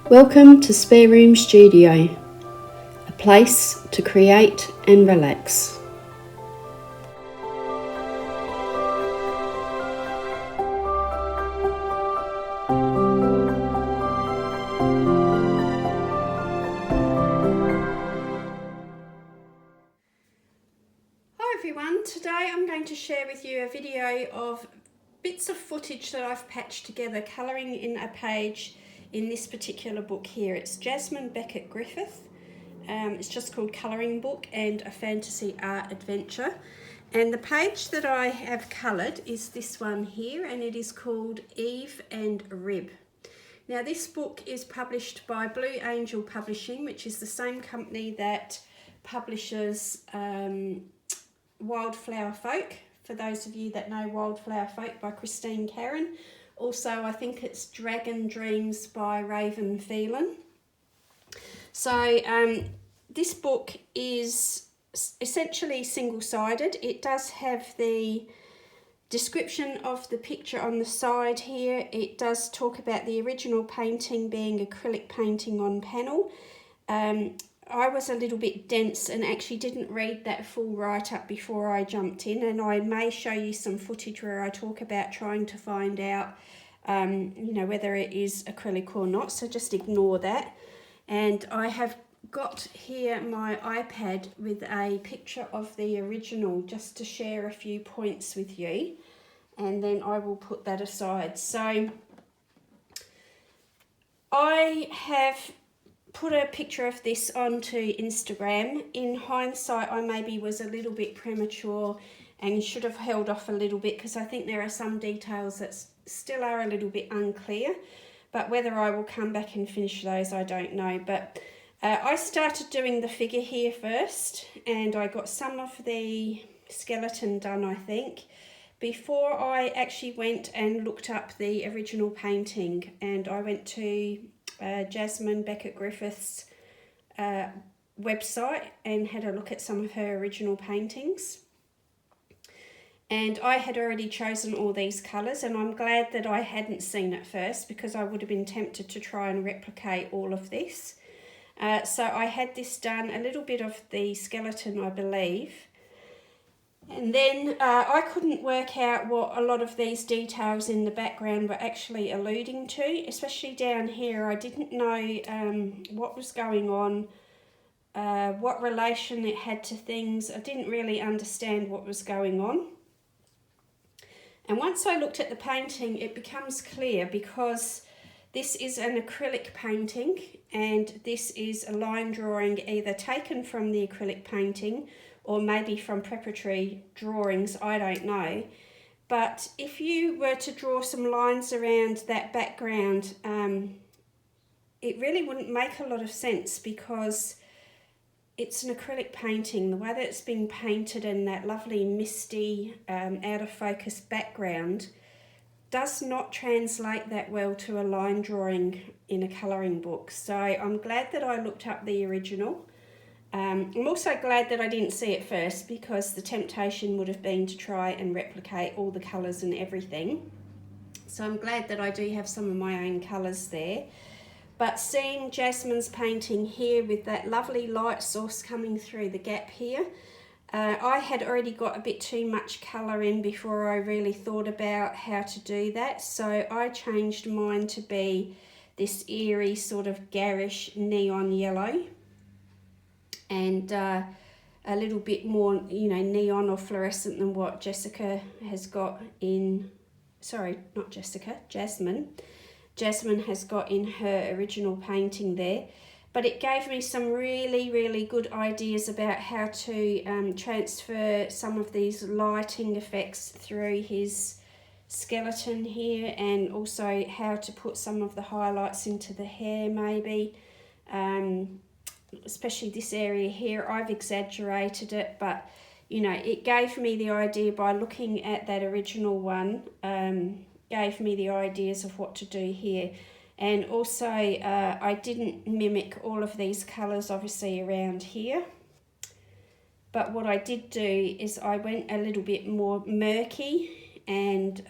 Welcome to Spare Room Studio, a place to create and relax. Hi everyone, today I'm going to share with you a video of bits of footage that I've patched together colouring in a page in this particular book here. It's Jasmine Becket-Griffiths. It's just called Coloring Book and a Fantasy Art Adventure. And the page that I have coloured is this one here, and it is called Eve and Rib. Now this book is published by Blue Angel Publishing, which is the same company that publishes Wildflower Folk, for those of you that know Wildflower Folk by Christine Karen. Also, I think it's Dragon Dreams by Raven Phelan. So this book is essentially single-sided. It does have the description of the picture on the side here. It does talk about the original painting being acrylic painting on panel. I was a little bit dense and actually didn't read that full write-up before I jumped in, and I may show you some footage where I talk about trying to find out whether it is acrylic or not, so just ignore that. And I have got here my iPad with a picture of the original just to share a few points with you, and then I will put that aside. So I have put a picture of this onto Instagram. In hindsight, I maybe was a little bit premature and should have held off a little bit, because I think there are some details that still are a little bit unclear, but whether I will come back and finish those, I don't know. But I started doing the figure here first, and I got some of the skeleton done, I think, before I actually went and looked up the original painting. And I went to Jasmine Becket-Griffiths website and had a look at some of her original paintings. And I had already chosen all these colours, and I'm glad that I hadn't seen it first, because I would have been tempted to try and replicate all of this. So I had this done, a little bit of the skeleton, I believe. And then I couldn't work out what a lot of these details in the background were actually alluding to, especially down here. I didn't know what was going on, what relation it had to things. I didn't really understand what was going on. And once I looked at the painting, it becomes clear, because this is an acrylic painting, and this is a line drawing either taken from the acrylic painting or maybe from preparatory drawings, I don't know. But if you were to draw some lines around that background, it really wouldn't make a lot of sense, because it's an acrylic painting. The way that it's been painted in that lovely misty, out of focus background does not translate that well to a line drawing in a colouring book. So I'm glad that I looked up the original. I'm also glad that I didn't see it first, because the temptation would have been to try and replicate all the colours and everything. So I'm glad that I do have some of my own colours there. But seeing Jasmine's painting here with that lovely light source coming through the gap here, I had already got a bit too much colour in before I really thought about how to do that. So I changed mine to be this eerie sort of garish neon yellow, and a little bit more, neon or fluorescent than what Jessica has got in, sorry, not Jessica, Jasmine. Jasmine has got in her original painting there. But it gave me some really, really good ideas about how to transfer some of these lighting effects through his skeleton here, and also how to put some of the highlights into the hair maybe. Especially this area here, I've exaggerated it, but it gave me the idea by looking at that original one, gave me the ideas of what to do here. And also I didn't mimic all of these colours obviously around here, but what I did do is I went a little bit more murky and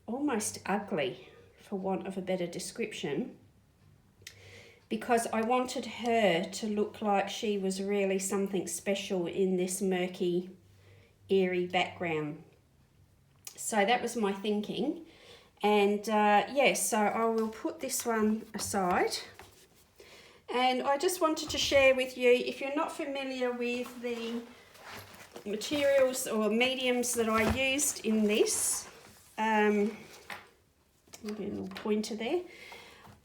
almost ugly, for want of a better description, because I wanted her to look like she was really something special in this murky, eerie background. So that was my thinking. And yes, so I will put this one aside. And I just wanted to share with you, if you're not familiar with the materials or mediums that I used in this, maybe a little pointer there.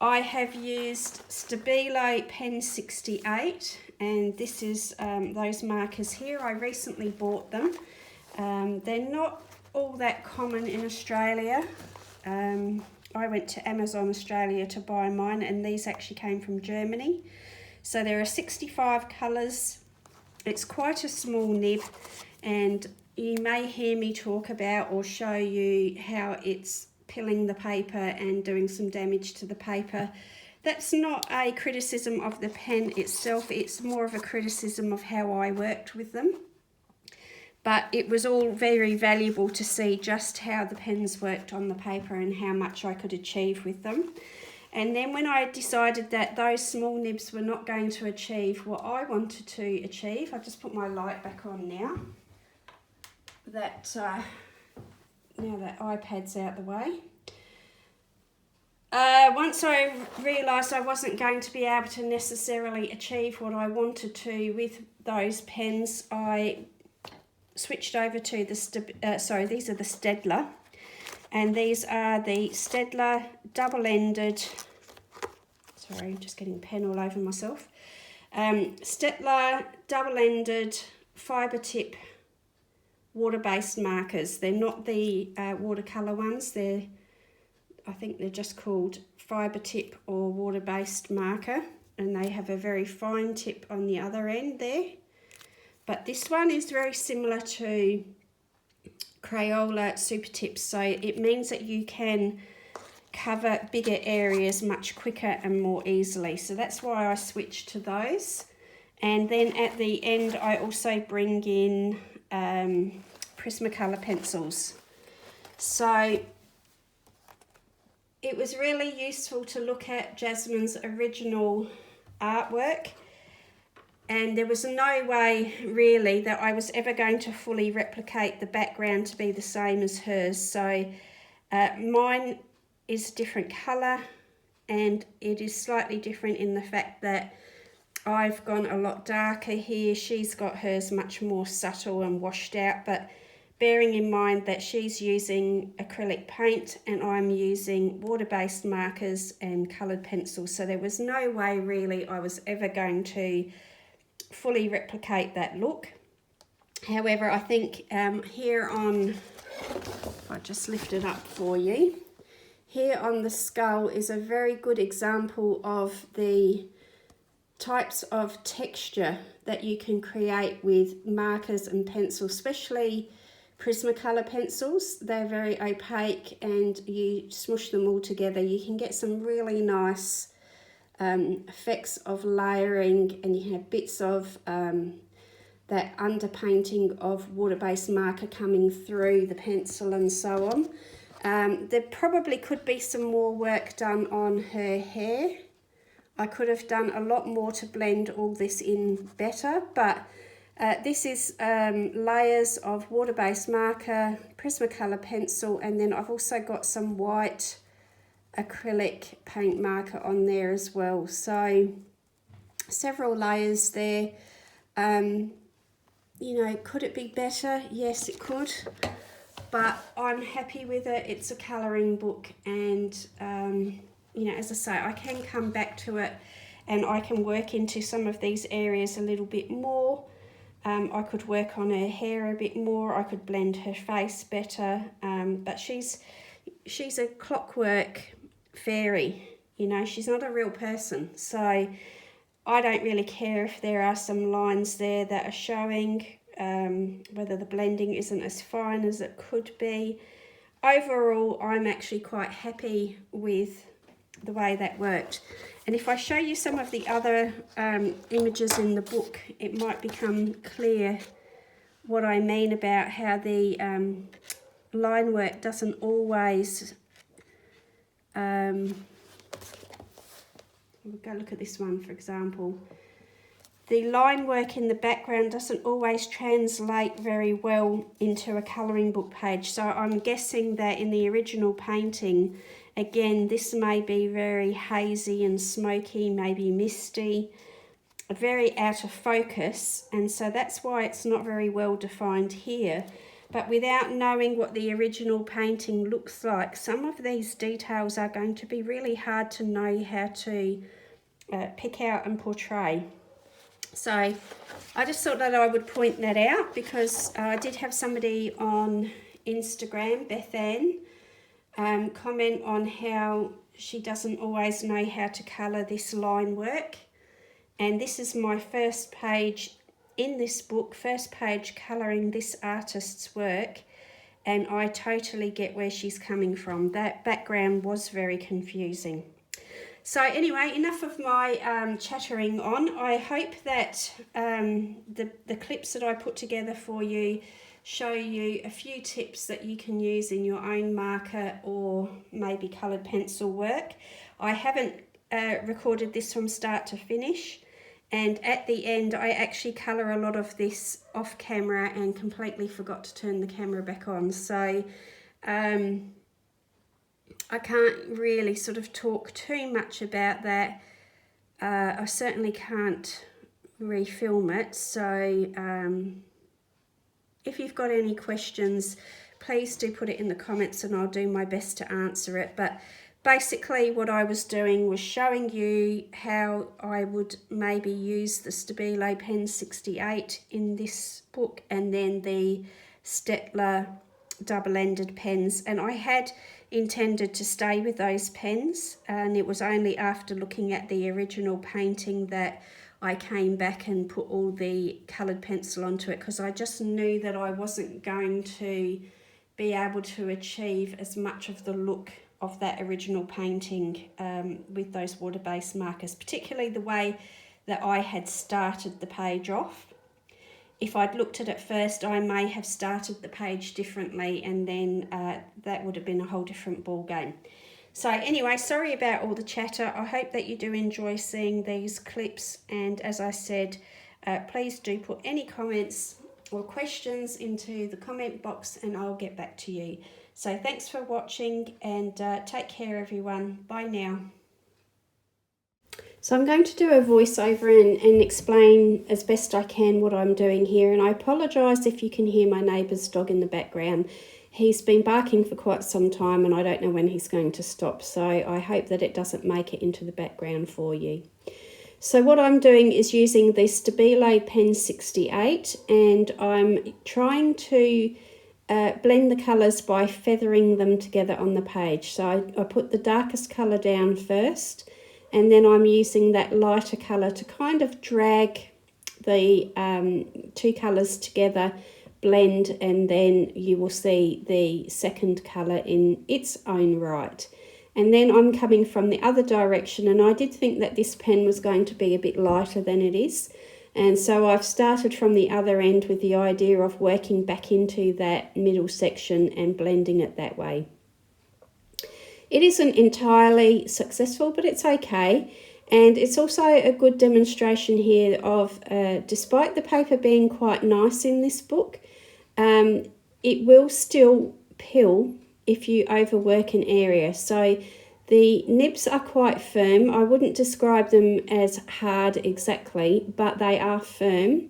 I have used Stabilo Pen 68, and this is those markers here. I recently bought them. They're not all that common in Australia. I went to Amazon Australia to buy mine, and these actually came from Germany. So there are 65 colours. It's quite a small nib, and you may hear me talk about or show you how it's pilling the paper and doing some damage to the paper. That's not a criticism of the pen itself, it's more of a criticism of how I worked with them. But it was all very valuable to see just how the pens worked on the paper and how much I could achieve with them. And then when I decided that those small nibs were not going to achieve what I wanted to achieve, I'll just put my light back on now. Now that iPad's out the way. Once I realised I wasn't going to be able to necessarily achieve what I wanted to with those pens, I switched over to the these are the Staedtler, and these are the Staedtler double-ended, sorry, I'm just getting pen all over myself, Staedtler double-ended fibre tip water-based markers. They're not the watercolour ones, I think they're just called fibre tip or water-based marker, and they have a very fine tip on the other end there. But this one is very similar to Crayola Super Tips, so it means that you can cover bigger areas much quicker and more easily. So that's why I switched to those. And then at the end, I also bring in Prismacolor pencils. So it was really useful to look at Jasmine's original artwork. And there was no way really that I was ever going to fully replicate the background to be the same as hers. So mine is a different colour, and it is slightly different in the fact that I've gone a lot darker here. She's got hers much more subtle and washed out, but bearing in mind that she's using acrylic paint and I'm using water-based markers and coloured pencils. So there was no way really I was ever going to fully replicate that look. However, I think here on, if I just lift it up for you, here on the skull is a very good example of the types of texture that you can create with markers and pencils, especially Prismacolor pencils. They're very opaque, and you smush them all together, you can get some really nice effects of layering, and you have bits of that underpainting of water-based marker coming through the pencil and so on. There probably could be some more work done on her hair. I could have done a lot more to blend all this in better, but this is layers of water-based marker, Prismacolor pencil, and then I've also got some white acrylic paint marker on there as well. So several layers there. You know, could it be better? Yes, it could, but I'm happy with it. It's a colouring book, and you know, as I say, I can come back to it and I can work into some of these areas a little bit more. I could work on her hair a bit more, I could blend her face better, but she's a clockwork fairy, you know, she's not a real person. So I don't really care if there are some lines there that are showing, whether the blending isn't as fine as it could be. Overall, I'm actually quite happy with the way that worked. And if I show you some of the other images in the book, it might become clear what I mean about how the line work doesn't always we'll go look at this one, for example. The line work in the background doesn't always translate very well into a colouring book page. So I'm guessing that in the original painting, again, this may be very hazy and smoky, maybe misty, very out of focus. And so that's why it's not very well defined here. But without knowing what the original painting looks like, some of these details are going to be really hard to know how to pick out and portray. So I just thought that I would point that out, because I did have somebody on Instagram, Beth Ann, comment on how she doesn't always know how to colour this line work. And this is my first page in this book, first page colouring this artist's work, and I totally get where she's coming from. That background was very confusing. So anyway, enough of my chattering on. I hope that the clips that I put together for you show you a few tips that you can use in your own marker or maybe coloured pencil work. I haven't recorded this from start to finish, and at the end I actually colour a lot of this off camera and completely forgot to turn the camera back on. So I can't really sort of talk too much about that. I certainly can't refilm it. So if you've got any questions, please do put it in the comments and I'll do my best to answer it. But basically what I was doing was showing you how I would maybe use the Stabilo pen 68 in this book, and then the Staedtler double-ended pens. And I had intended to stay with those pens, and it was only after looking at the original painting that I came back and put all the coloured pencil onto it, because I just knew that I wasn't going to be able to achieve as much of the look of that original painting with those water-based markers, particularly the way that I had started the page off. If I'd looked at it first, I may have started the page differently, and then that would have been a whole different ball game. So anyway, sorry about all the chatter. I hope that you do enjoy seeing these clips, and as I said, please do put any comments or questions into the comment box and I'll get back to you. So thanks for watching, and take care everyone. Bye now. So I'm going to do a voiceover and explain as best I can what I'm doing here, and I apologise if you can hear my neighbour's dog in the background. He's been barking for quite some time and I don't know when he's going to stop, so I hope that it doesn't make it into the background for you. So what I'm doing is using the Stabilo pen 68, and I'm trying to blend the colours by feathering them together on the page. So I put the darkest colour down first, and then I'm using that lighter colour to kind of drag the two colours together, blend, and then you will see the second colour in its own right. And then I'm coming from the other direction, and I did think that this pen was going to be a bit lighter than it is. And so I've started from the other end with the idea of working back into that middle section and blending it that way. It isn't entirely successful, but it's okay. And it's also a good demonstration here of, despite the paper being quite nice in this book, it will still pill if you overwork an area. So the nibs are quite firm. I wouldn't describe them as hard exactly, but they are firm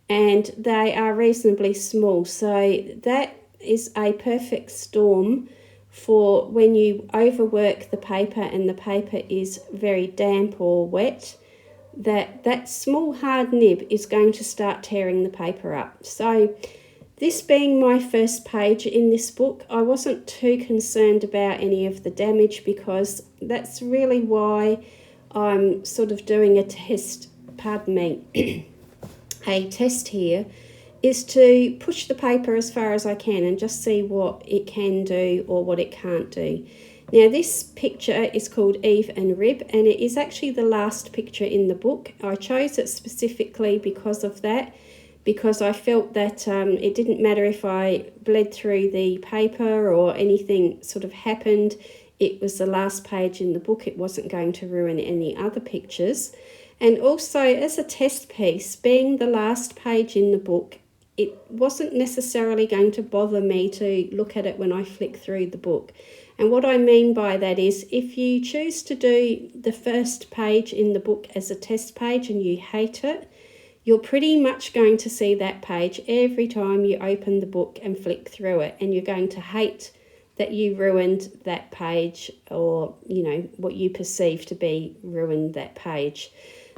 and they are reasonably small. So that is a perfect storm for when you overwork the paper and the paper is very damp or wet. That small hard nib is going to start tearing the paper up. So this being my first page in this book, I wasn't too concerned about any of the damage, because that's really why I'm sort of doing a test, a test here, is to push the paper as far as I can and just see what it can do or what it can't do. Now this picture is called Eve and Rib, and it is actually the last picture in the book. I chose it specifically because of that, because I felt that it didn't matter if I bled through the paper or anything sort of happened. it was the last page in the book, it wasn't going to ruin any other pictures. And also, as a test piece, being the last page in the book, it wasn't necessarily going to bother me to look at it when I flick through the book. And what I mean by that is, if you choose to do the first page in the book as a test page and you hate it, you're pretty much going to see that page every time you open the book and flick through it, and you're going to hate that you ruined that page, or, you know, what you perceive to be ruined that page.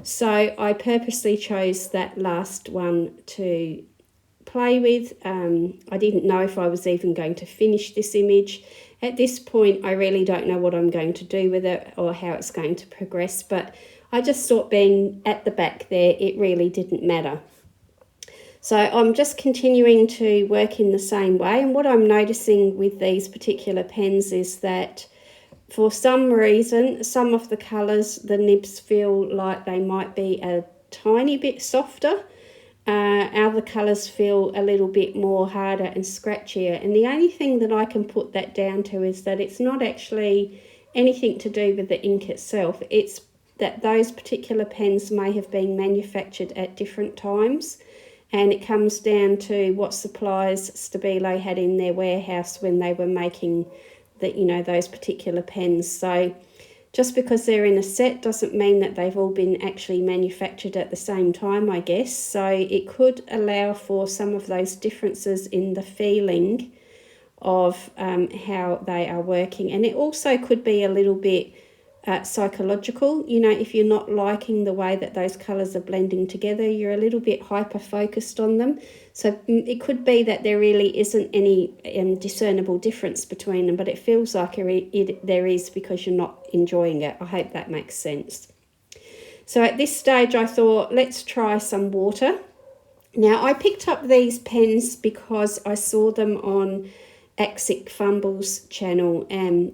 So I purposely chose that last one to play with. I didn't know if I was even going to finish this image. At this point, I really don't know what I'm going to do with it or how it's going to progress, but I just thought being at the back there, it really didn't matter. So I'm just continuing to work in the same way, and what I'm noticing with these particular pens is that for some reason, some of the colours, the nibs feel like they might be a tiny bit softer. Other colours feel a little bit more harder and scratchier. And the only thing that I can put that down to is that it's not actually anything to do with the ink itself. It's that those particular pens may have been manufactured at different times. And it comes down to what supplies Stabilo had in their warehouse when they were making those particular pens. So just because they're in a set doesn't mean that they've all been actually manufactured at the same time, I guess. So it could allow for some of those differences in the feeling of how they are working. And it also could be a little bit psychological. You know, if you're not liking the way that those colours are blending together, you're a little bit hyper focused on them. So it could be that there really isn't any discernible difference between them, but it feels like there is because you're not enjoying it. I hope that makes sense. So at this stage I thought, let's try some water. Now I picked up these pens because I saw them on Axic Fumble's channel,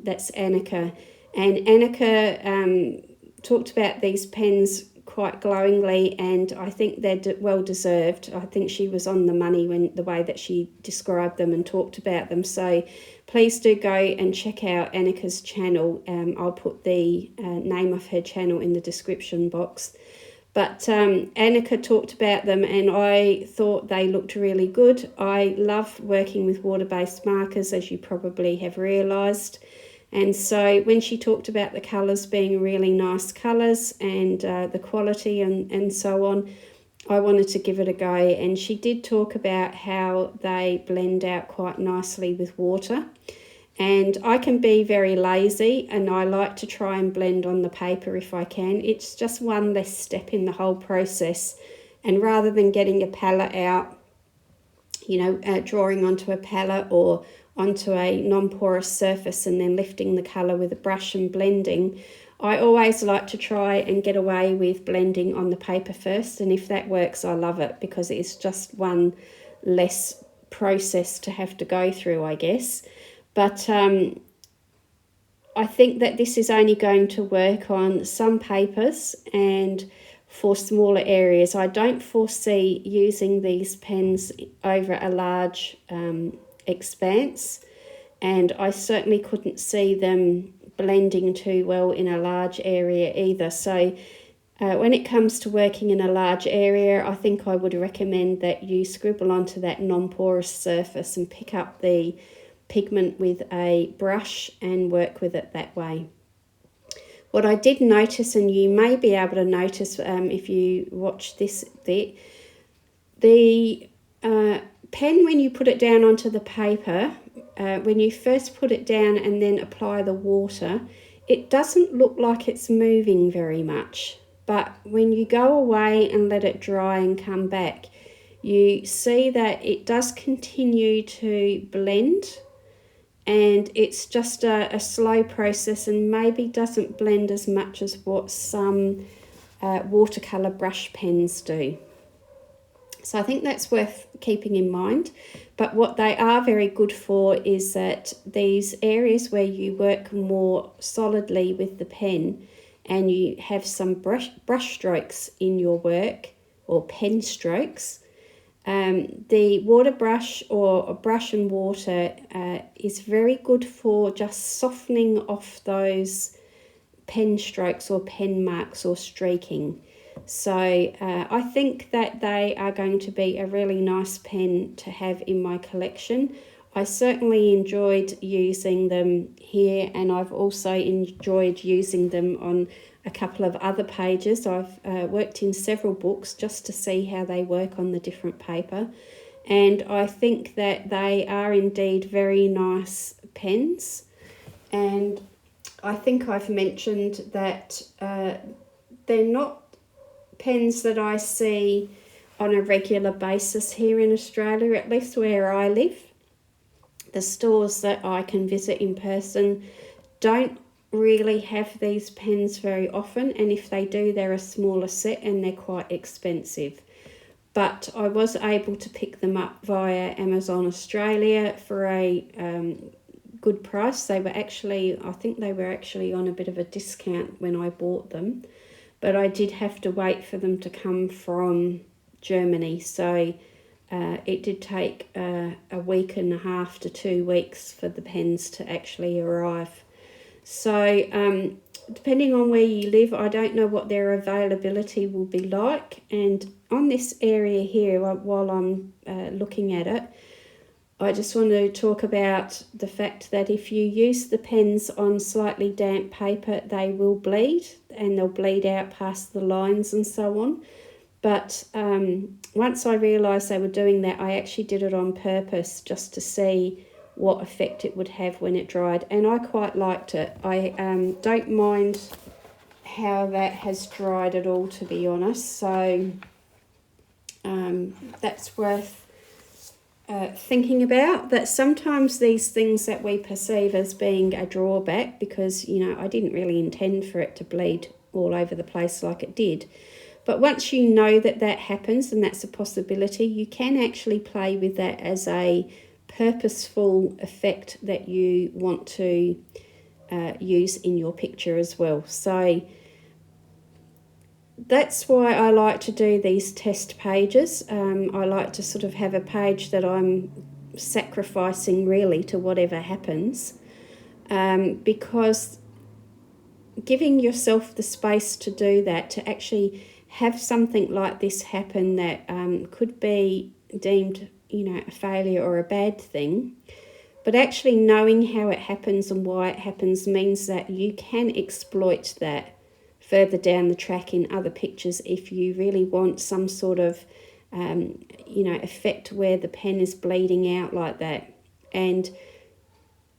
that's Annika. And Annika talked about these pens quite glowingly, and I think they're well deserved. I think she was on the money when the way that she described them and talked about them. So please do go and check out Annika's channel. I'll put the name of her channel in the description box. But Annika talked about them and I thought they looked really good. I love working with water-based markers, as you probably have realised. And so when she talked about the colours being really nice colours and the quality and so on, I wanted to give it a go. And she did talk about how they blend out quite nicely with water. And I can be very lazy and I like to try and blend on the paper if I can. It's just one less step in the whole process. And rather than getting a palette out, drawing onto a palette or onto a non-porous surface and then lifting the colour with a brush and blending, I always like to try and get away with blending on the paper first, and if that works I love it because it's just one less process to have to go through, I guess. But I think that this is only going to work on some papers and for smaller areas. I don't foresee using these pens over a large expanse, and I certainly couldn't see them blending too well in a large area either. So when it comes to working in a large area, I think I would recommend that you scribble onto that non-porous surface and pick up the pigment with a brush and work with it that way. What I did notice, and you may be able to notice if you watch this bit, the pen, when you put it down onto the paper, when you first put it down and then apply the water, it doesn't look like it's moving very much. But when you go away and let it dry and come back, you see that it does continue to blend, and it's just a slow process and maybe doesn't blend as much as what some watercolour brush pens do. So I think that's worth keeping in mind. But what they are very good for is that these areas where you work more solidly with the pen and you have some brush strokes in your work, or pen strokes, The water brush or a brush and water is very good for just softening off those pen strokes or pen marks or streaking. So I think that they are going to be a really nice pen to have in my collection. I certainly enjoyed using them here, and I've also enjoyed using them on a couple of other pages. I've worked in several books just to see how they work on the different paper, and I think that they are indeed very nice pens. And I think I've mentioned that they're not pens that I see on a regular basis here in Australia, at least where I live. The stores that I can visit in person don't really have these pens very often, and if they do, they're a smaller set and they're quite expensive. But I was able to pick them up via Amazon Australia for a good price. They were actually, I think they were actually on a bit of a discount when I bought them, but I did have to wait for them to come from Germany, so it did take a week and a half to 2 weeks for the pens to actually arrive. So depending on where you live, I don't know what their availability will be like. And on this area here, while I'm looking at it, I just want to talk about the fact that if you use the pens on slightly damp paper, they will bleed, and they'll bleed out past the lines and so on. But once I realised they were doing that, I actually did it on purpose just to see what effect it would have when it dried, and I quite liked it. I don't mind how that has dried at all, to be honest, so that's worth thinking about, that sometimes these things that we perceive as being a drawback, because, you know, I didn't really intend for it to bleed all over the place like it did. But once you know that that happens and that's a possibility, you can actually play with that as a purposeful effect that you want to use in your picture as well. So that's why I like to do these test pages. I like to sort of have a page that I'm sacrificing really to whatever happens, because giving yourself the space to do that, to actually have something like this happen that could be deemed, you know, a failure or a bad thing, but actually knowing how it happens and why it happens means that you can exploit that further down the track in other pictures if you really want some sort of you know, effect where the pen is bleeding out like that. And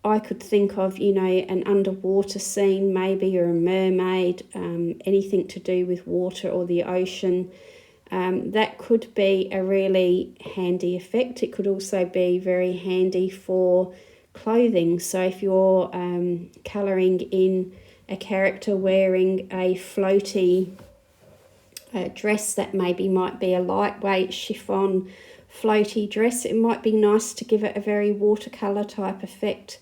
I could think of, you know, an underwater scene maybe, or a mermaid, anything to do with water or the ocean. That could be a really handy effect. It could also be very handy for clothing. So if you're colouring in a character wearing a floaty dress that maybe might be a lightweight chiffon floaty dress, it might be nice to give it a very watercolour type effect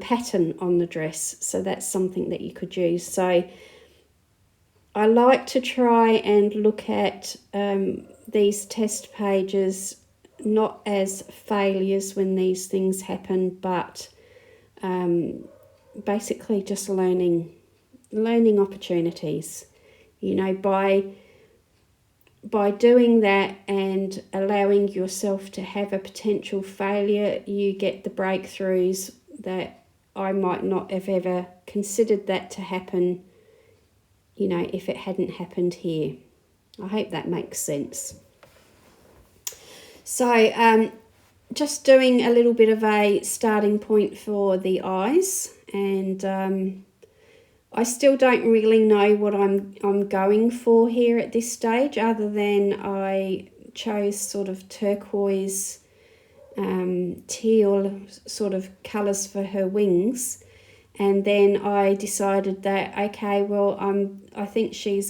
pattern on the dress. So that's something that you could use. So I like to try and look at these test pages not as failures when these things happen, but basically just learning opportunities. You know, by doing that and allowing yourself to have a potential failure, you get the breakthroughs that I might not have ever considered that to happen, you know, if it hadn't happened here. I hope that makes sense. So just doing a little bit of a starting point for the eyes, and I still don't really know what I'm going for here at this stage, other than I chose sort of turquoise, teal sort of colours for her wings. And then I decided that, okay, well, I think she's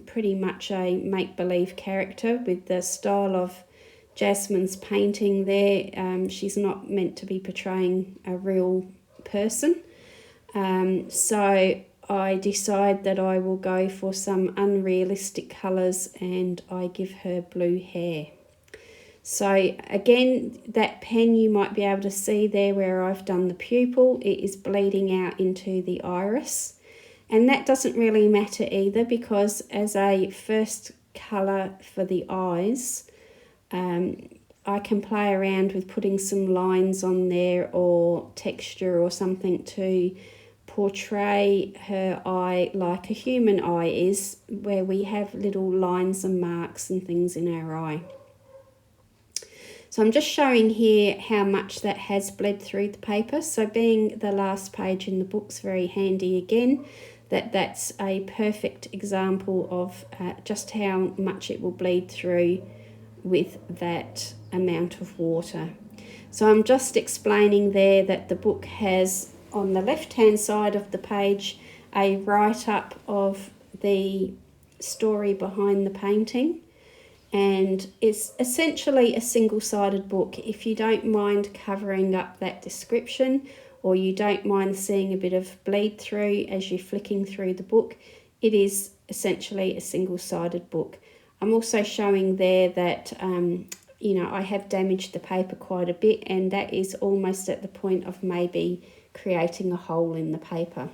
pretty much a make-believe character with the style of Jasmine's painting there. She's not meant to be portraying a real person. So I decide that I will go for some unrealistic colours, and I give her blue hair. So again, that pen, you might be able to see there where I've done the pupil, it is bleeding out into the iris. And that doesn't really matter either, because as a first colour for the eyes, I can play around with putting some lines on there or texture or something to portray her eye like a human eye is, where we have little lines and marks and things in our eye. So I'm just showing here how much that has bled through the paper. So being the last page in the book's very handy again, that's a perfect example of just how much it will bleed through with that amount of water. So I'm just explaining there that the book has on the left hand side of the page a write-up of the story behind the painting, and it's essentially a single-sided book. If you don't mind covering up that description, or you don't mind seeing a bit of bleed through as you're flicking through the book, it is essentially a single-sided book. I'm also showing there that I have damaged the paper quite a bit, and that is almost at the point of maybe creating a hole in the paper.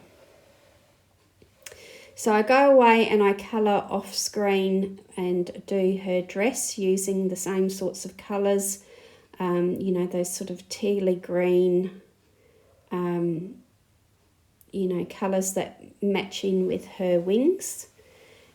So I go away and I colour off screen and do her dress using the same sorts of colours, those sort of tealy green, colours that match in with her wings.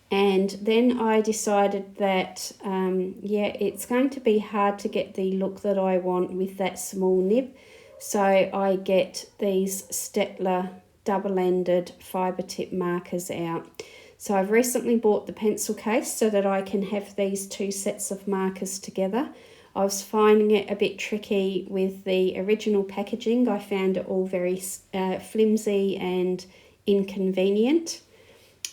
And then I decided that, it's going to be hard to get the look that I want with that small nib. So I get these Staedtler double-ended fibre tip markers out. So I've recently bought the pencil case so that I can have these two sets of markers together. I was finding it a bit tricky with the original packaging. I found it all very flimsy and inconvenient.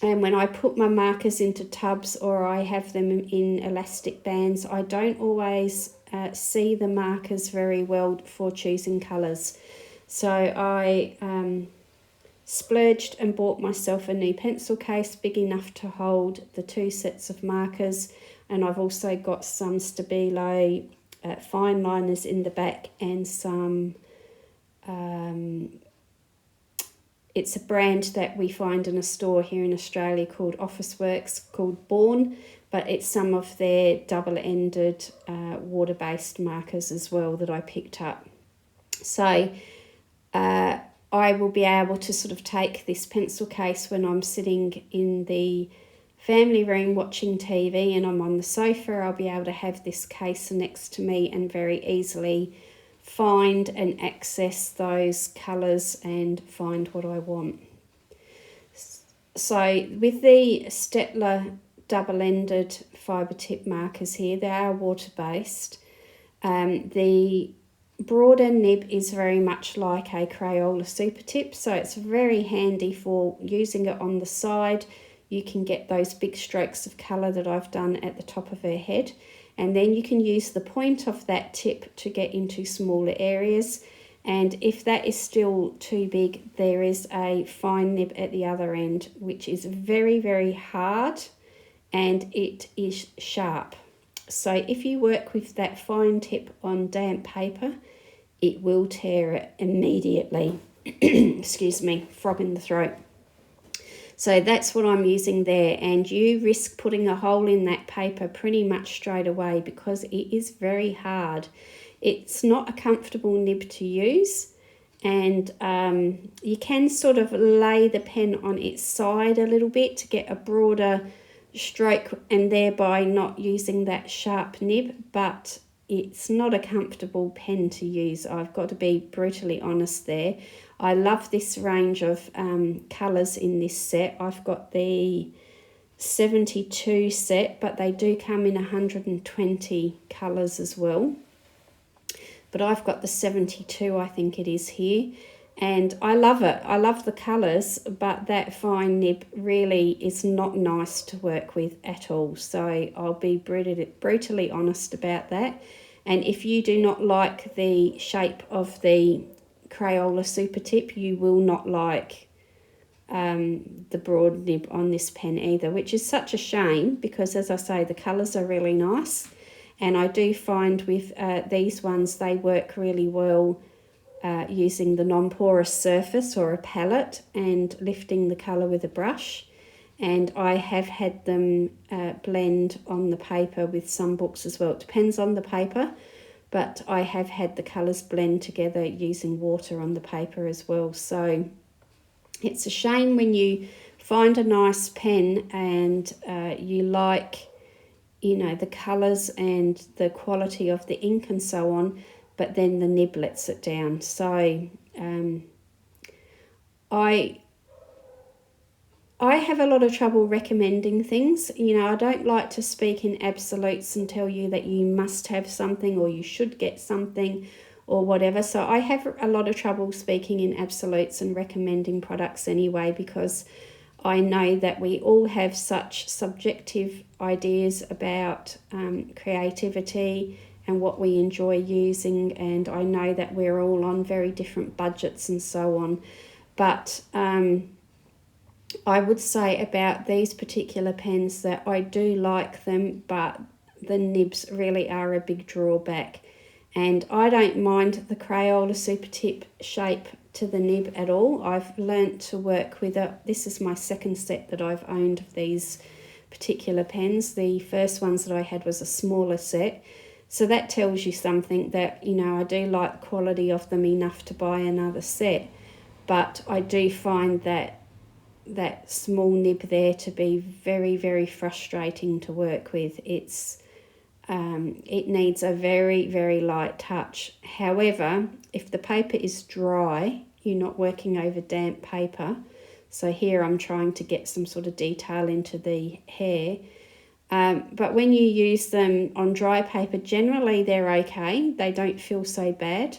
And when I put my markers into tubs or I have them in elastic bands, I don't always see the markers very well for choosing colours. So I splurged and bought myself a new pencil case big enough to hold the two sets of markers, and I've also got some Stabilo fine liners in the back and some it's a brand that we find in a store here in Australia called Officeworks, called Born, but it's some of their double-ended water-based markers as well that I picked up. So I will be able to sort of take this pencil case when I'm sitting in the family room watching TV and I'm on the sofa. I'll be able to have this case next to me and very easily find and access those colours and find what I want. So with the Staedtler double-ended fibre tip markers here, they are water-based. The broader nib is very much like a Crayola super tip, so it's very handy for using it on the side. You can get those big strokes of colour that I've done at the top of her head, and then you can use the point of that tip to get into smaller areas. And if that is still too big, there is a fine nib at the other end, which is very, very hard and it is sharp. So if you work with that fine tip on damp paper, it will tear it immediately. Excuse me, frog in the throat. So that's what I'm using there, and you risk putting a hole in that paper pretty much straight away because it is very hard. It's not a comfortable nib to use, and you can sort of lay the pen on its side a little bit to get a broader stroke and thereby not using that sharp nib, but it's not a comfortable pen to use. I've got to be brutally honest there. I love this range of colours in this set. I've got the 72 set, but they do come in 120 colours as well. But I've got the 72, I think it is here. And I love it. I love the colours, but that fine nib really is not nice to work with at all. So I'll be brutally honest about that. And if you do not like the shape of the Crayola super tip, you will not like the broad nib on this pen either, which is such a shame because, as I say, the colours are really nice. And I do find with these ones, they work really well using the non-porous surface or a palette and lifting the colour with a brush. And I have had them blend on the paper with some books as well. It depends on the paper, but I have had the colours blend together using water on the paper as well. So it's a shame when you find a nice pen and you like, you know, the colours and the quality of the ink and so on, but then the nib lets it down. So I have a lot of trouble recommending things. You know, I don't like to speak in absolutes and tell you that you must have something or you should get something or whatever. So I have a lot of trouble speaking in absolutes and recommending products anyway, because I know that we all have such subjective ideas about creativity and what we enjoy using, and I know that we're all on very different budgets and so on. But I would say about these particular pens that I do like them, but the nibs really are a big drawback. And I don't mind the Crayola Super Tip shape to the nib at all. I've learnt to work with it. This is my second set that I've owned of these particular pens. The first ones that I had was a smaller set. So that tells you something, that, you know, I do like the quality of them enough to buy another set. But I do find that small nib there to be very, very frustrating to work with. It needs a very, very light touch. However, if the paper is dry, you're not working over damp paper. So here I'm trying to get some sort of detail into the hair. But when you use them on dry paper, generally they're okay. They don't feel so bad.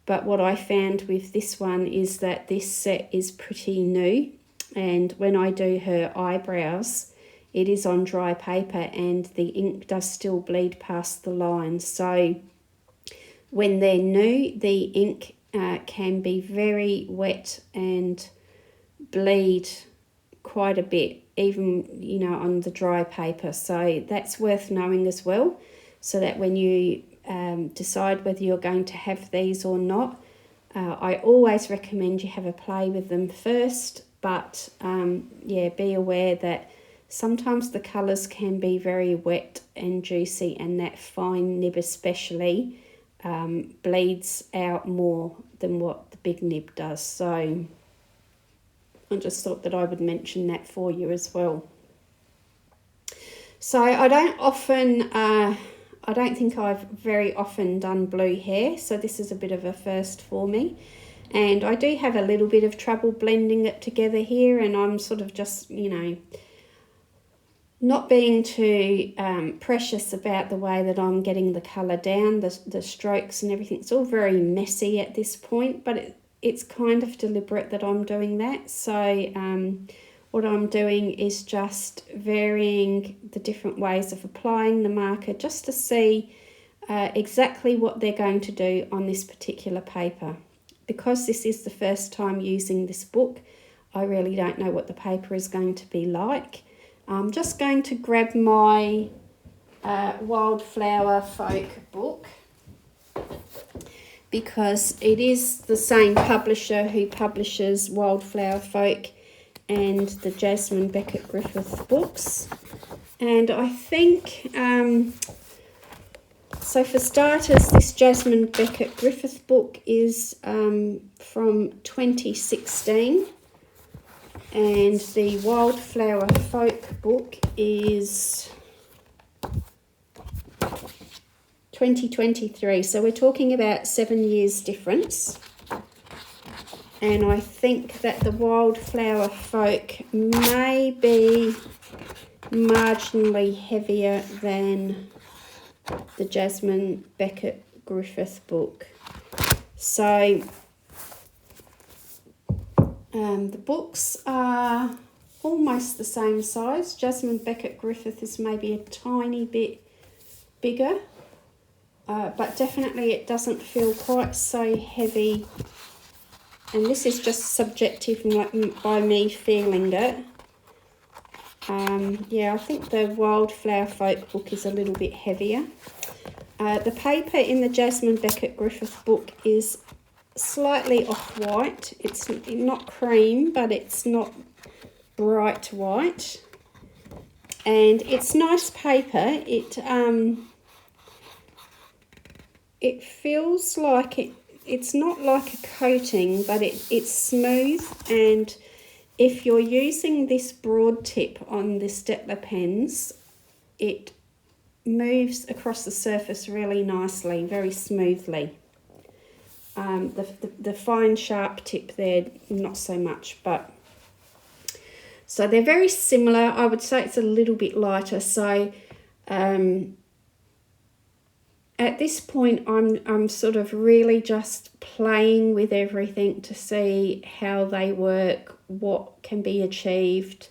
But what I found with this one is that this set is pretty new. And when I do her eyebrows, it is on dry paper and the ink does still bleed past the lines. So when they're new, the ink can be very wet and bleed quite a bit, even, you know, on the dry paper. So that's worth knowing as well, so that when you decide whether you're going to have these or not, I always recommend you have a play with them first. But yeah, be aware that sometimes the colours can be very wet and juicy, and that fine nib especially bleeds out more than what the big nib does. So I just thought that I would mention that for you as well. So I don't think I've very often done blue hair, so this is a bit of a first for me. And I do have a little bit of trouble blending it together here, and I'm sort of just, you know, not being too precious about the way that I'm getting the colour down, the strokes and everything. It's all very messy at this point, but it's kind of deliberate that I'm doing that. So what I'm doing is just varying the different ways of applying the marker, just to see exactly what they're going to do on this particular paper. Because this is the first time using this book, I really don't know what the paper is going to be like. I'm just going to grab my Wildflower Folk book, because it is the same publisher who publishes Wildflower Folk and the Jasmine Becket-Griffiths books. And I think, so for starters, this Jasmine Becket-Griffiths book is from 2016. And the Wildflower Folk book is 2023. So we're talking about 7 years difference. And I think that the Wildflower Folk may be marginally heavier than the Jasmine Becket-Griffiths book. So the books are almost the same size. Jasmine Becket-Griffiths is maybe a tiny bit bigger, but definitely it doesn't feel quite so heavy. And this is just subjective by me feeling it. Yeah, I think the Wildflower Folk book is a little bit heavier. The paper in the Jasmine Becket-Griffiths book is slightly off-white. It's not cream, but it's not bright white. And it's nice paper. It feels like it's not like a coating, but it's smooth, and if you're using this broad tip on the Staedtler pens, it moves across the surface really nicely, very smoothly. The fine sharp tip there, not so much, but so they're very similar. I would say it's a little bit lighter. So at this point, I'm sort of really just playing with everything to see how they work, what can be achieved,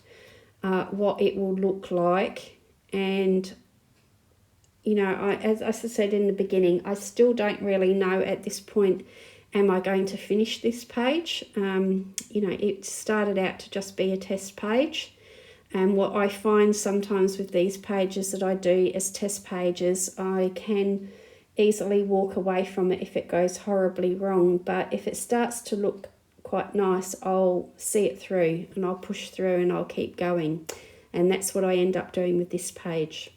what it will look like. And, you know, as I said in the beginning, I still don't really know at this point, am I going to finish this page? You know, it started out to just be a test page. And what I find sometimes with these pages that I do as test pages, I can easily walk away from it if it goes horribly wrong. But if it starts to look quite nice, I'll see it through and I'll push through and I'll keep going. And that's what I end up doing with this page.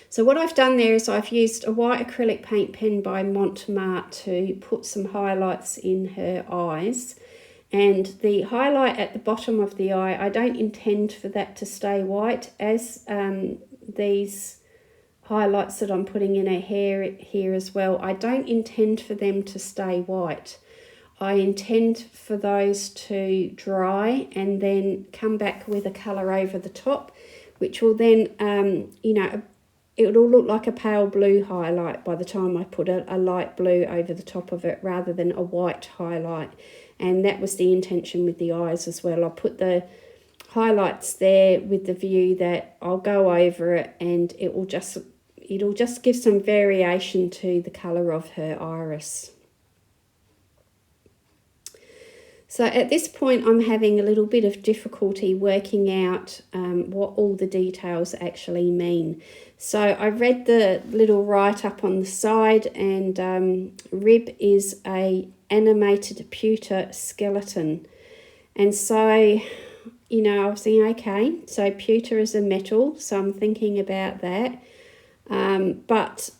So what I've done there is I've used a white acrylic paint pen by Montmartre to put some highlights in her eyes. And the highlight at the bottom of the eye, I don't intend for that to stay white, as these highlights that I'm putting in her hair here as well, I don't intend for them to stay white. I intend for those to dry and then come back with a colour over the top, which will then, you know, it will look like a pale blue highlight by the time I put a light blue over the top of it rather than a white highlight. And that was the intention with the eyes as well. I put the highlights there with the view that I'll go over it and it'll just give some variation to the colour of her iris. So at this point I'm having a little bit of difficulty working out what all the details actually mean. So I read the little write-up on the side, and rib is a animated pewter skeleton. And so, you know, I was thinking, okay, so pewter is a metal, so I'm thinking about that. But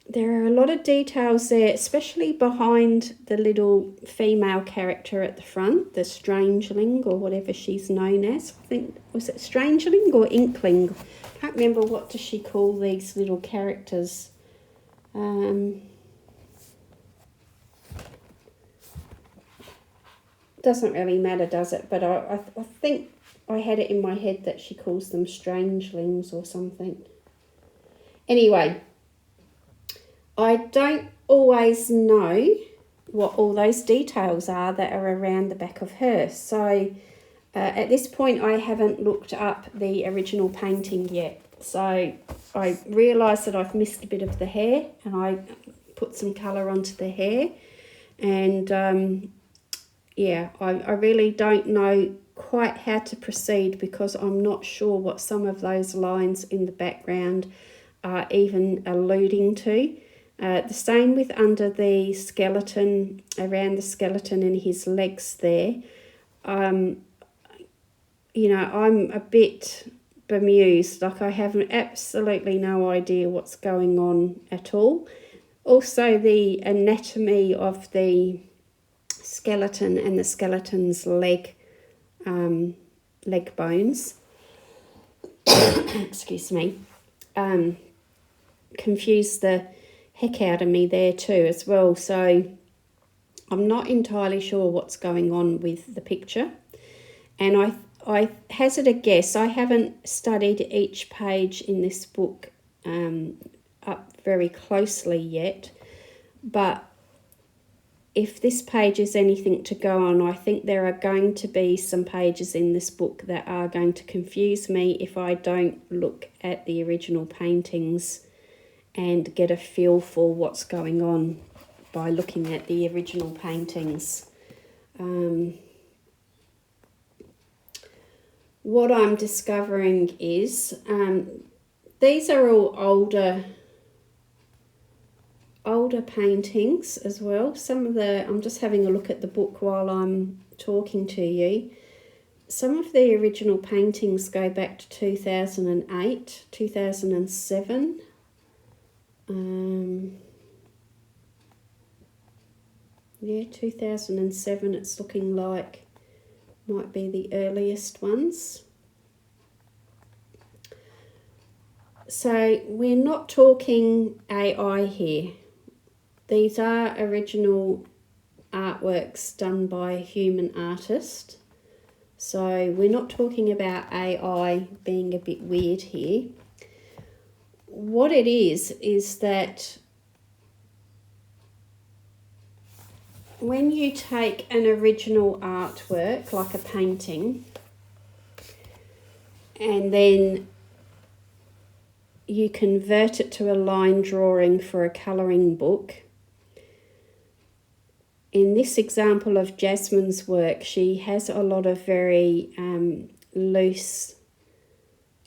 there are a lot of details there, especially behind the little female character at the front, the strangeling or whatever she's known as. I think, was it strangeling or inkling? I can't remember, what does she call these little characters? Doesn't really matter, does it? But I think I had it in my head that she calls them strangelings or something. Anyway, I don't always know what all those details are that are around the back of her. So at this point I haven't looked up the original painting yet. So I realised that I've missed a bit of the hair, and I put some colour onto the hair. And yeah, I really don't know quite how to proceed, because I'm not sure what some of those lines in the background are even alluding to. The same with under the skeleton, around the skeleton and his legs there. You know, I'm a bit bemused, like I have absolutely no idea what's going on at all. Also, the anatomy of the skeleton and the skeleton's leg bones excuse me, confused the heck out of me there too as well. So I'm not entirely sure what's going on with the picture, and I hazard a guess, I haven't studied each page in this book up very closely yet, but if this page is anything to go on, I think there are going to be some pages in this book that are going to confuse me if I don't look at the original paintings and get a feel for what's going on by looking at the original paintings. What I'm discovering is these are all older older paintings as well. Some of the, I'm just having a look at the book while I'm talking to you. Some of the original paintings go back to 2008, 2007. Yeah, 2007 it's looking like might be the earliest ones. So we're not talking AI here. These are original artworks done by a human artist. So we're not talking about AI being a bit weird here. What it is that when you take an original artwork, like a painting, and then you convert it to a line drawing for a colouring book. In this example of Jasmine's work, she has a lot of very loose,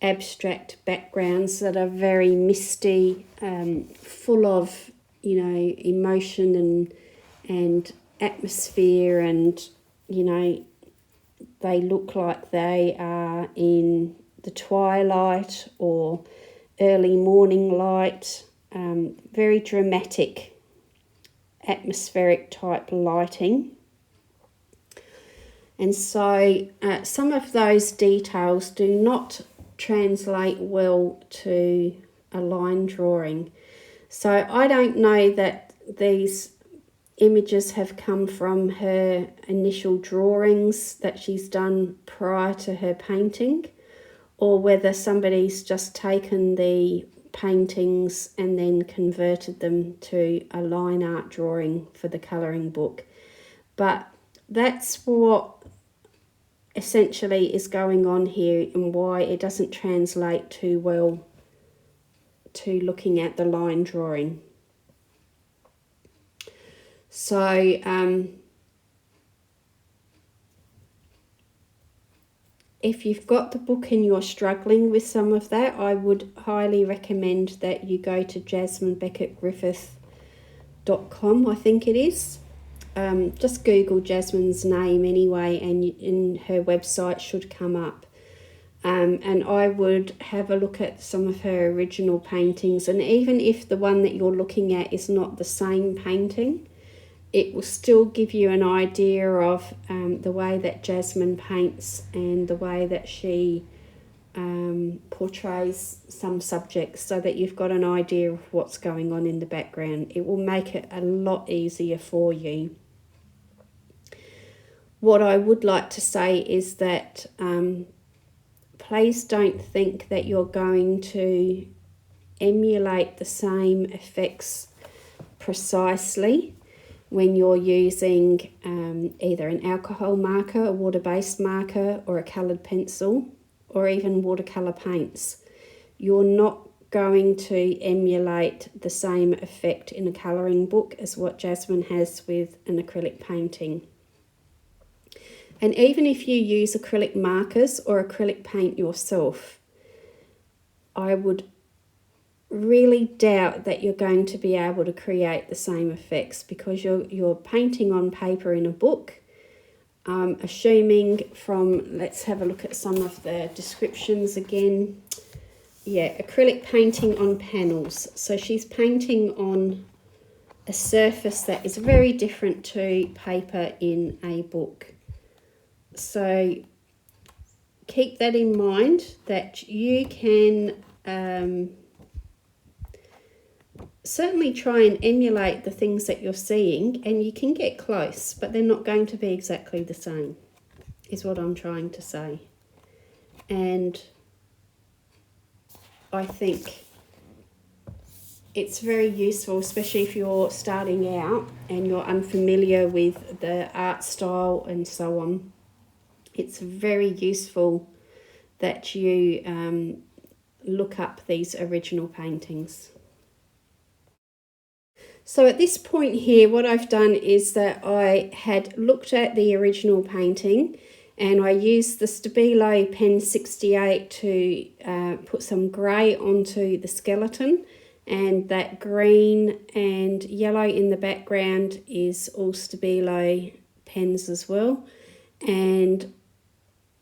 abstract backgrounds that are very misty, full of, you know, emotion and atmosphere, and, you know, they look like they are in the twilight or early morning light, very dramatic, atmospheric type lighting. And so some of those details do not translate well to a line drawing. So I don't know that these images have come from her initial drawings that she's done prior to her painting, or whether somebody's just taken the paintings and then converted them to a line art drawing for the colouring book. But that's what essentially is going on here, and why it doesn't translate too well to looking at the line drawing. So if you've got the book and you're struggling with some of that, I would highly recommend that you go to JasmineBecket-Griffiths.com, I think it is. Just Google Jasmine's name anyway, and her website should come up. And I would have a look at some of her original paintings, and even if the one that you're looking at is not the same painting, it will still give you an idea of the way that Jasmine paints and the way that she portrays some subjects, so that you've got an idea of what's going on in the background. It will make it a lot easier for you. What I would like to say is that please don't think that you're going to emulate the same effects precisely when you're using either an alcohol marker, a water-based marker, or a coloured pencil, or even watercolour paints. You're not going to emulate the same effect in a colouring book as what Jasmine has with an acrylic painting. And even if you use acrylic markers or acrylic paint yourself, I would really doubt that you're going to be able to create the same effects, because you're painting on paper in a book. Assuming from, let's have a look at some of the descriptions again. Yeah, acrylic painting on panels. So she's painting on a surface that is very different to paper in a book. So keep that in mind, that you can certainly try and emulate the things that you're seeing, and you can get close, but they're not going to be exactly the same, is what I'm trying to say. And I think it's very useful, especially if you're starting out and you're unfamiliar with the art style and so on. It's very useful that you look up these original paintings. So at this point here, what I've done is that I had looked at the original painting, and I used the Stabilo pen 68 to put some grey onto the skeleton and that green and yellow in the background is all Stabilo pens as well, and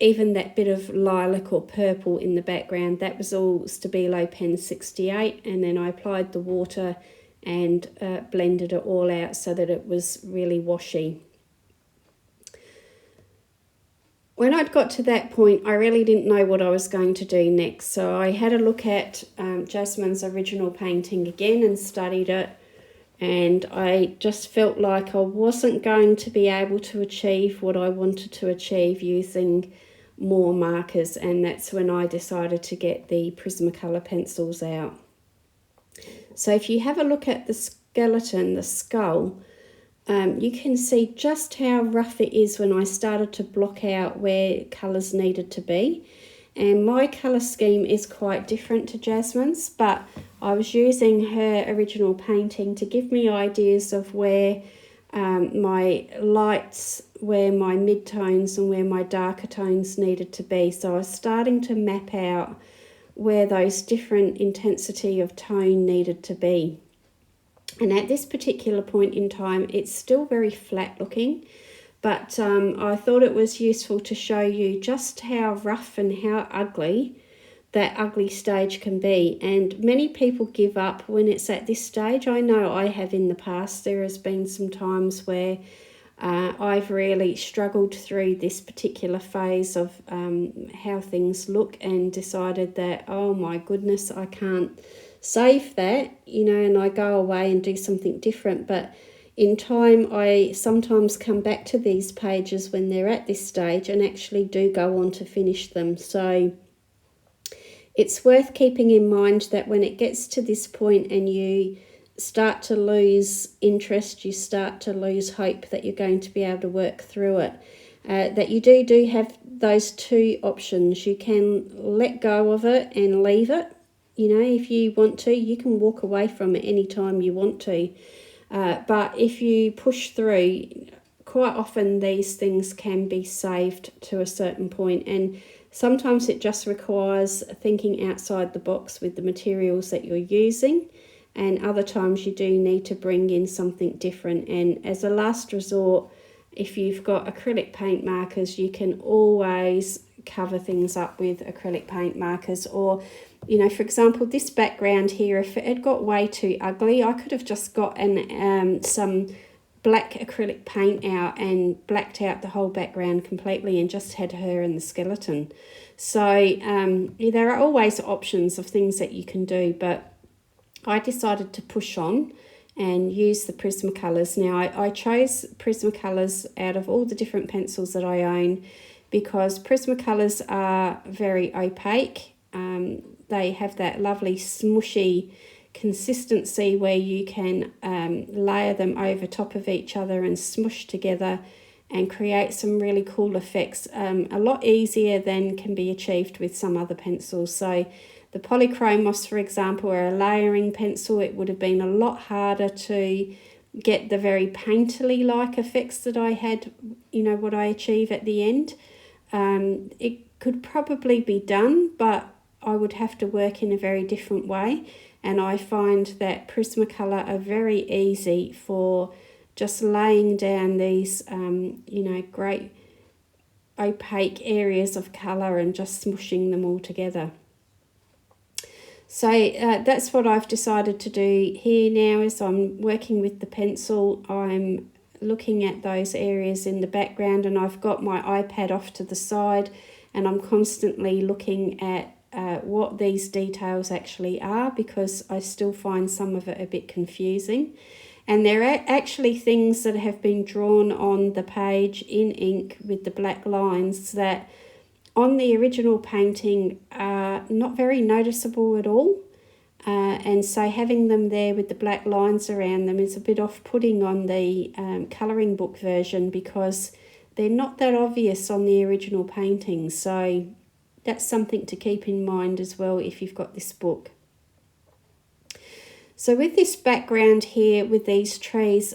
even that bit of lilac or purple in the background, that was all Stabilo pen 68, and then I applied the water and blended it all out so that it was really washy. When I'd got to that point, I really didn't know what I was going to do next, so I had a look at Jasmine's original painting again and studied it, and I just felt like I wasn't going to be able to achieve what I wanted to achieve using more markers, and that's when I decided to get the Prismacolor pencils out. So if you have a look at the skeleton, the skull, you can see just how rough it is when I started to block out where colours needed to be. And my colour scheme is quite different to Jasmine's, but I was using her original painting to give me ideas of where my lights, where my mid-tones and where my darker tones needed to be. So I was starting to map out where those different intensity of tone needed to be. And at this particular point in time, it's still very flat looking, but I thought it was useful to show you just how rough and how ugly that ugly stage can be. And many people give up when it's at this stage. I know I have in the past. There has been some times where I've really struggled through this particular phase of how things look and decided that, oh my goodness, I can't save that, you know, and I go away and do something different. But in time, I sometimes come back to these pages when they're at this stage and actually do go on to finish them. So it's worth keeping in mind that when it gets to this point and you start to lose interest, you start to lose hope that you're going to be able to work through it, that you do have those two options. You can let go of it and leave it. You know, if you want to, you can walk away from it anytime you want to. But if you push through, quite often these things can be saved to a certain point, and sometimes it just requires thinking outside the box with the materials that you're using, and other times you do need to bring in something different. And as a last resort, if you've got acrylic paint markers, you can always cover things up with acrylic paint markers. Or, you know, for example, this background here, if it had got way too ugly, I could have just gotten some black acrylic paint out and blacked out the whole background completely and just had her and the skeleton. So there are always options of things that you can do, but I decided to push on and use the Prismacolors. Now, I chose Prismacolors out of all the different pencils that I own because Prismacolors are very opaque. They have that lovely smushy consistency where you can layer them over top of each other and smush together and create some really cool effects, a lot easier than can be achieved with some other pencils. So the Polychromos, for example, are a layering pencil. It would have been a lot harder to get the very painterly like effects that I had, you know, what I achieve at the end. It could probably be done, but I would have to work in a very different way. And I find that Prismacolor are very easy for just laying down these, you know, great opaque areas of colour and just smushing them all together. So that's what I've decided to do here now. Is I'm working with the pencil, I'm looking at those areas in the background, and I've got my iPad off to the side and I'm constantly looking at what these details actually are, because I still find some of it a bit confusing. And there are actually things that have been drawn on the page in ink with the black lines that on the original painting are not very noticeable at all. And so having them there with the black lines around them is a bit off-putting on the colouring book version, because they're not that obvious on the original painting. So that's something to keep in mind as well if you've got this book. So with this background here with these trees,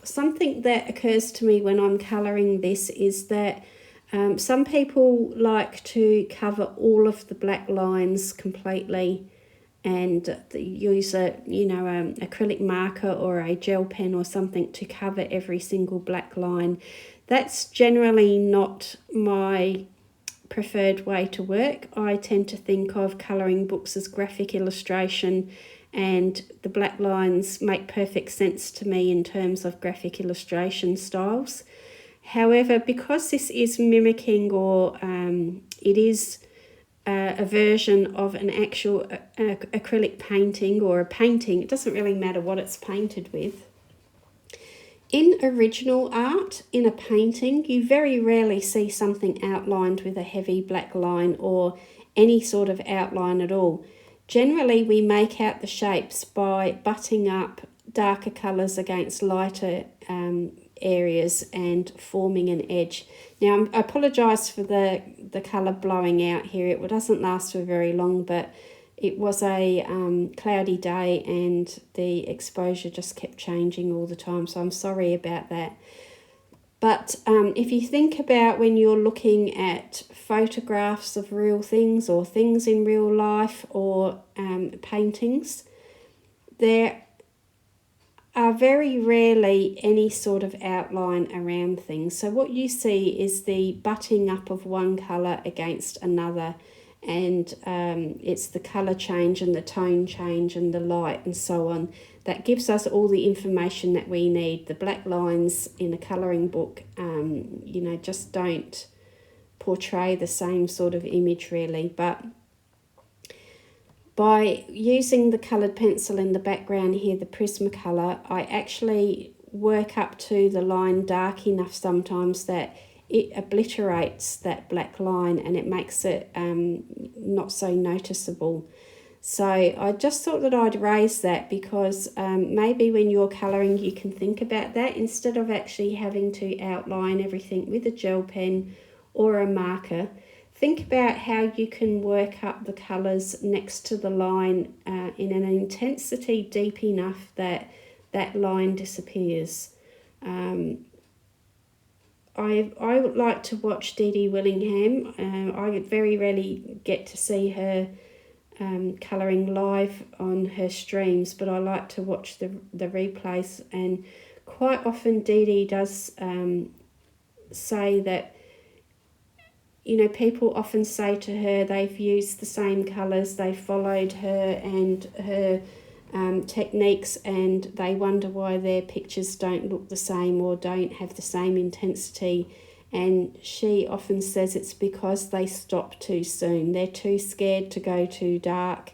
something that occurs to me when I'm colouring this is that some people like to cover all of the black lines completely and use a acrylic marker or a gel pen or something to cover every single black line. That's generally not my preferred way to work. I tend to think of colouring books as graphic illustration, and the black lines make perfect sense to me in terms of graphic illustration styles. However, because this is mimicking, or it is a version of an actual acrylic painting or a painting, it doesn't really matter what it's painted with. In original art, in a painting, you very rarely see something outlined with a heavy black line or any sort of outline at all. Generally, we make out the shapes by butting up darker colours against lighter areas and forming an edge. Now, I apologise for the colour blowing out here. It doesn't last for very long, but it was a cloudy day and the exposure just kept changing all the time, so I'm sorry about that. But if you think about when you're looking at photographs of real things or things in real life or paintings, there are very rarely any sort of outline around things. So what you see is the butting up of one colour against another, and it's the colour change and the tone change and the light and so on that gives us all the information that we need. The black lines in a colouring book, just don't portray the same sort of image really. But by using the coloured pencil in the background here, the Prismacolor, I actually work up to the line dark enough sometimes that it obliterates that black line and it makes it not so noticeable. So I just thought that I'd raise that because maybe when you're colouring you can think about that instead of actually having to outline everything with a gel pen or a marker. Think about how you can work up the colours next to the line in an intensity deep enough that that line disappears. I would like to watch Dede Willingham. I very rarely get to see her colouring live on her streams, but I like to watch the replays, and quite often Dede does say that, people often say to her they've used the same colours, they followed her and her techniques, and they wonder why their pictures don't look the same or don't have the same intensity. And she often says it's because they stop too soon. They're too scared to go too dark.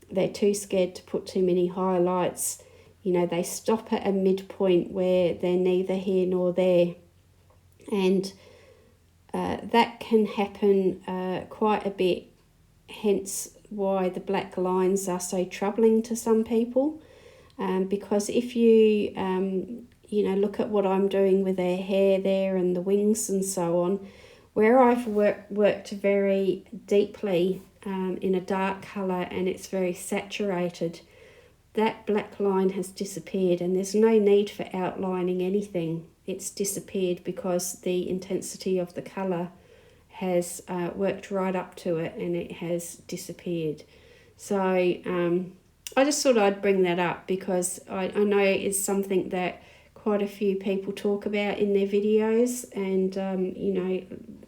They're too scared to put too many highlights. They stop at a midpoint where they're neither here nor there. And that can happen quite a bit, hence why the black lines are so troubling to some people. Because if you look at what I'm doing with their hair there and the wings and so on, where I've worked very deeply in a dark colour and it's very saturated, that black line has disappeared and there's no need for outlining anything. It's disappeared because the intensity of the colour has worked right up to it and it has disappeared. So I just thought I'd bring that up because I know it's something that quite a few people talk about in their videos, and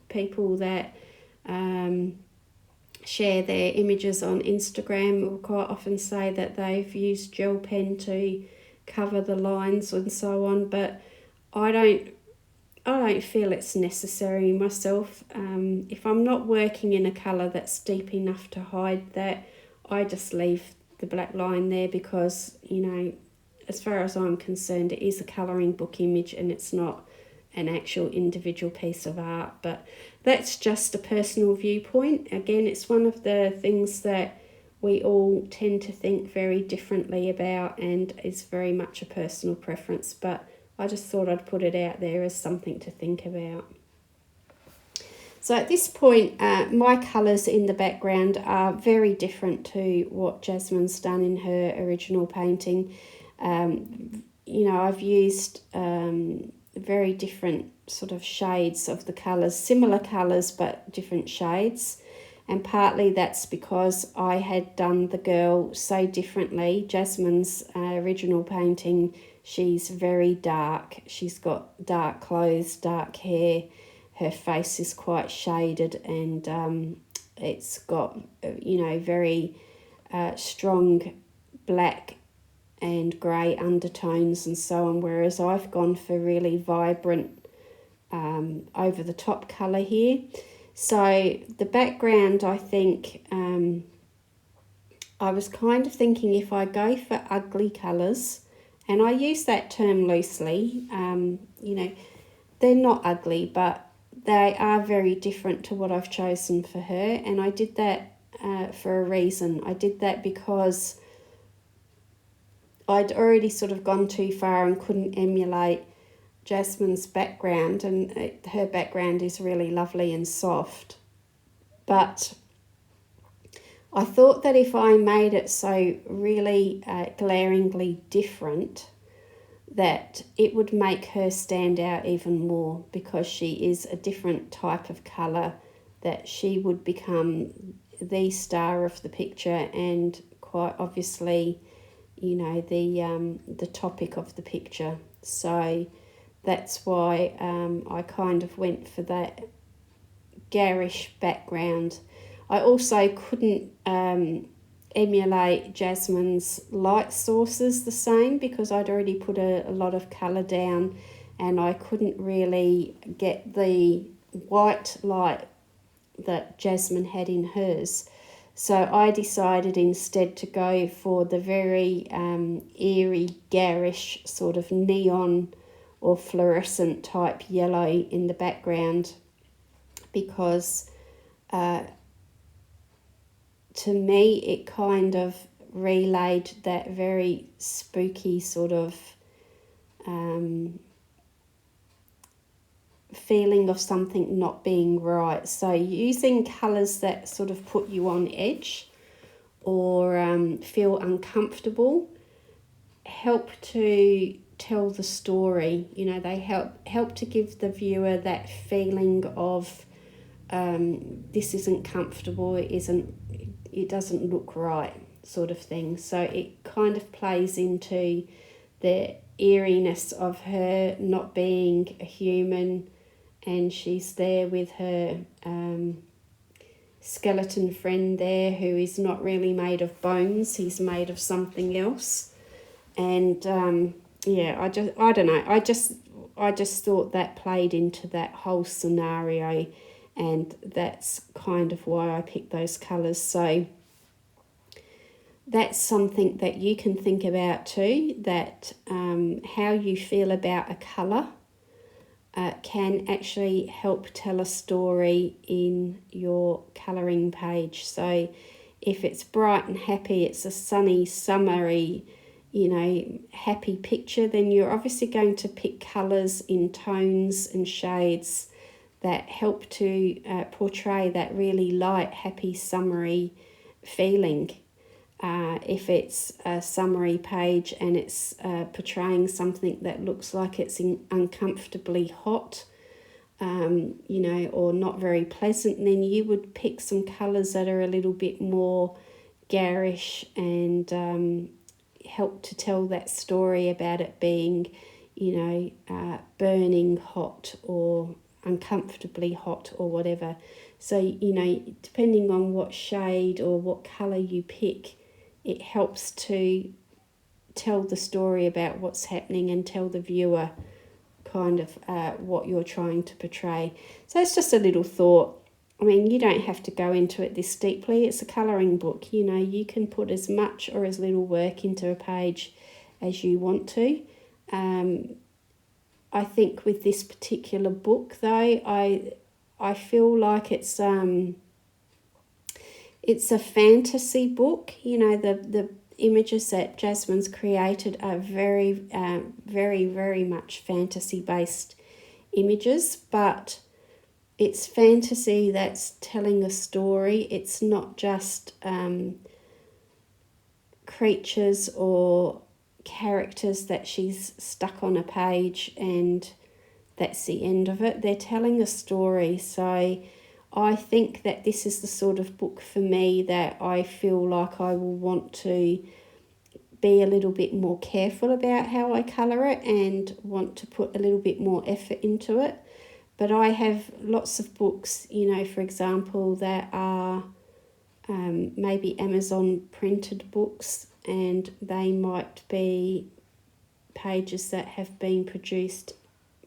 people that share their images on Instagram will quite often say that they've used gel pen to cover the lines and so on, but I don't feel it's necessary myself. If I'm not working in a colour that's deep enough to hide that, I just leave the black line there because, as far as I'm concerned, it is a colouring book image and it's not an actual individual piece of art. But that's just a personal viewpoint. Again, it's one of the things that we all tend to think very differently about and is very much a personal preference. But I just thought I'd put it out there as something to think about. So at this point, my colours in the background are very different to what Jasmine's done in her original painting. I've used very different sort of shades of the colours, similar colours but different shades. and partly that's because I had done the girl so differently. Jasmine's original painting, she's very dark. She's got dark clothes, dark hair. Her face is quite shaded, and it's got, very strong black and grey undertones and so on, whereas I've gone for really vibrant over the top colour here. So the background, I think, I was kind of thinking if I go for ugly colours, and I use that term loosely, they're not ugly, but they are very different to what I've chosen for her, and I did that for a reason. I did that because I'd already sort of gone too far and couldn't emulate Jasmine's background, and her background is really lovely and soft. But I thought that if I made it so really glaringly different, that it would make her stand out even more, because she is a different type of colour, that she would become the star of the picture and quite obviously, the topic of the picture. So that's why I kind of went for that garish background. I also couldn't emulate Jasmine's light sources the same, because I'd already put a lot of colour down, and I couldn't really get the white light that Jasmine had in hers. So I decided instead to go for the very eerie, garish sort of neon or fluorescent type yellow in the background, because to me it kind of relayed that very spooky sort of feeling of something not being right. So using colours that sort of put you on edge or feel uncomfortable help to tell the story. They help to give the viewer that feeling of this isn't comfortable, it doesn't look right, sort of thing. So it kind of plays into the eeriness of her not being a human, and she's there with her skeleton friend there, who is not really made of bones, he's made of something else. And I don't know, I just thought that played into that whole scenario, and that's kind of why I picked those colours. So that's something that you can think about too, that how you feel about a colour can actually help tell a story in your colouring page. So if it's bright and happy, it's a sunny, summery, happy picture, then you're obviously going to pick colours in tones and shades that help to portray that really light, happy, summery feeling. If it's a summary page and it's portraying something that looks like it's uncomfortably hot, or not very pleasant, then you would pick some colours that are a little bit more garish and help to tell that story about it being, burning hot or uncomfortably hot or whatever. So, depending on what shade or what colour you pick, it helps to tell the story about what's happening and tell the viewer kind of what you're trying to portray. So it's just a little thought. I mean, you don't have to go into it this deeply. It's a colouring book. You can put as much or as little work into a page as you want to. I think with this particular book, though, I feel like it's a fantasy book. The images that Jasmine's created are very, very, very much fantasy-based images, but it's fantasy that's telling a story. It's not just creatures or characters that she's stuck on a page and that's the end of it. They're telling a story. So I think that this is the sort of book for me that I feel like I will want to be a little bit more careful about how I colour it and want to put a little bit more effort into it. But I have lots of books, you know, for example, that are maybe Amazon printed books, and they might be pages that have been produced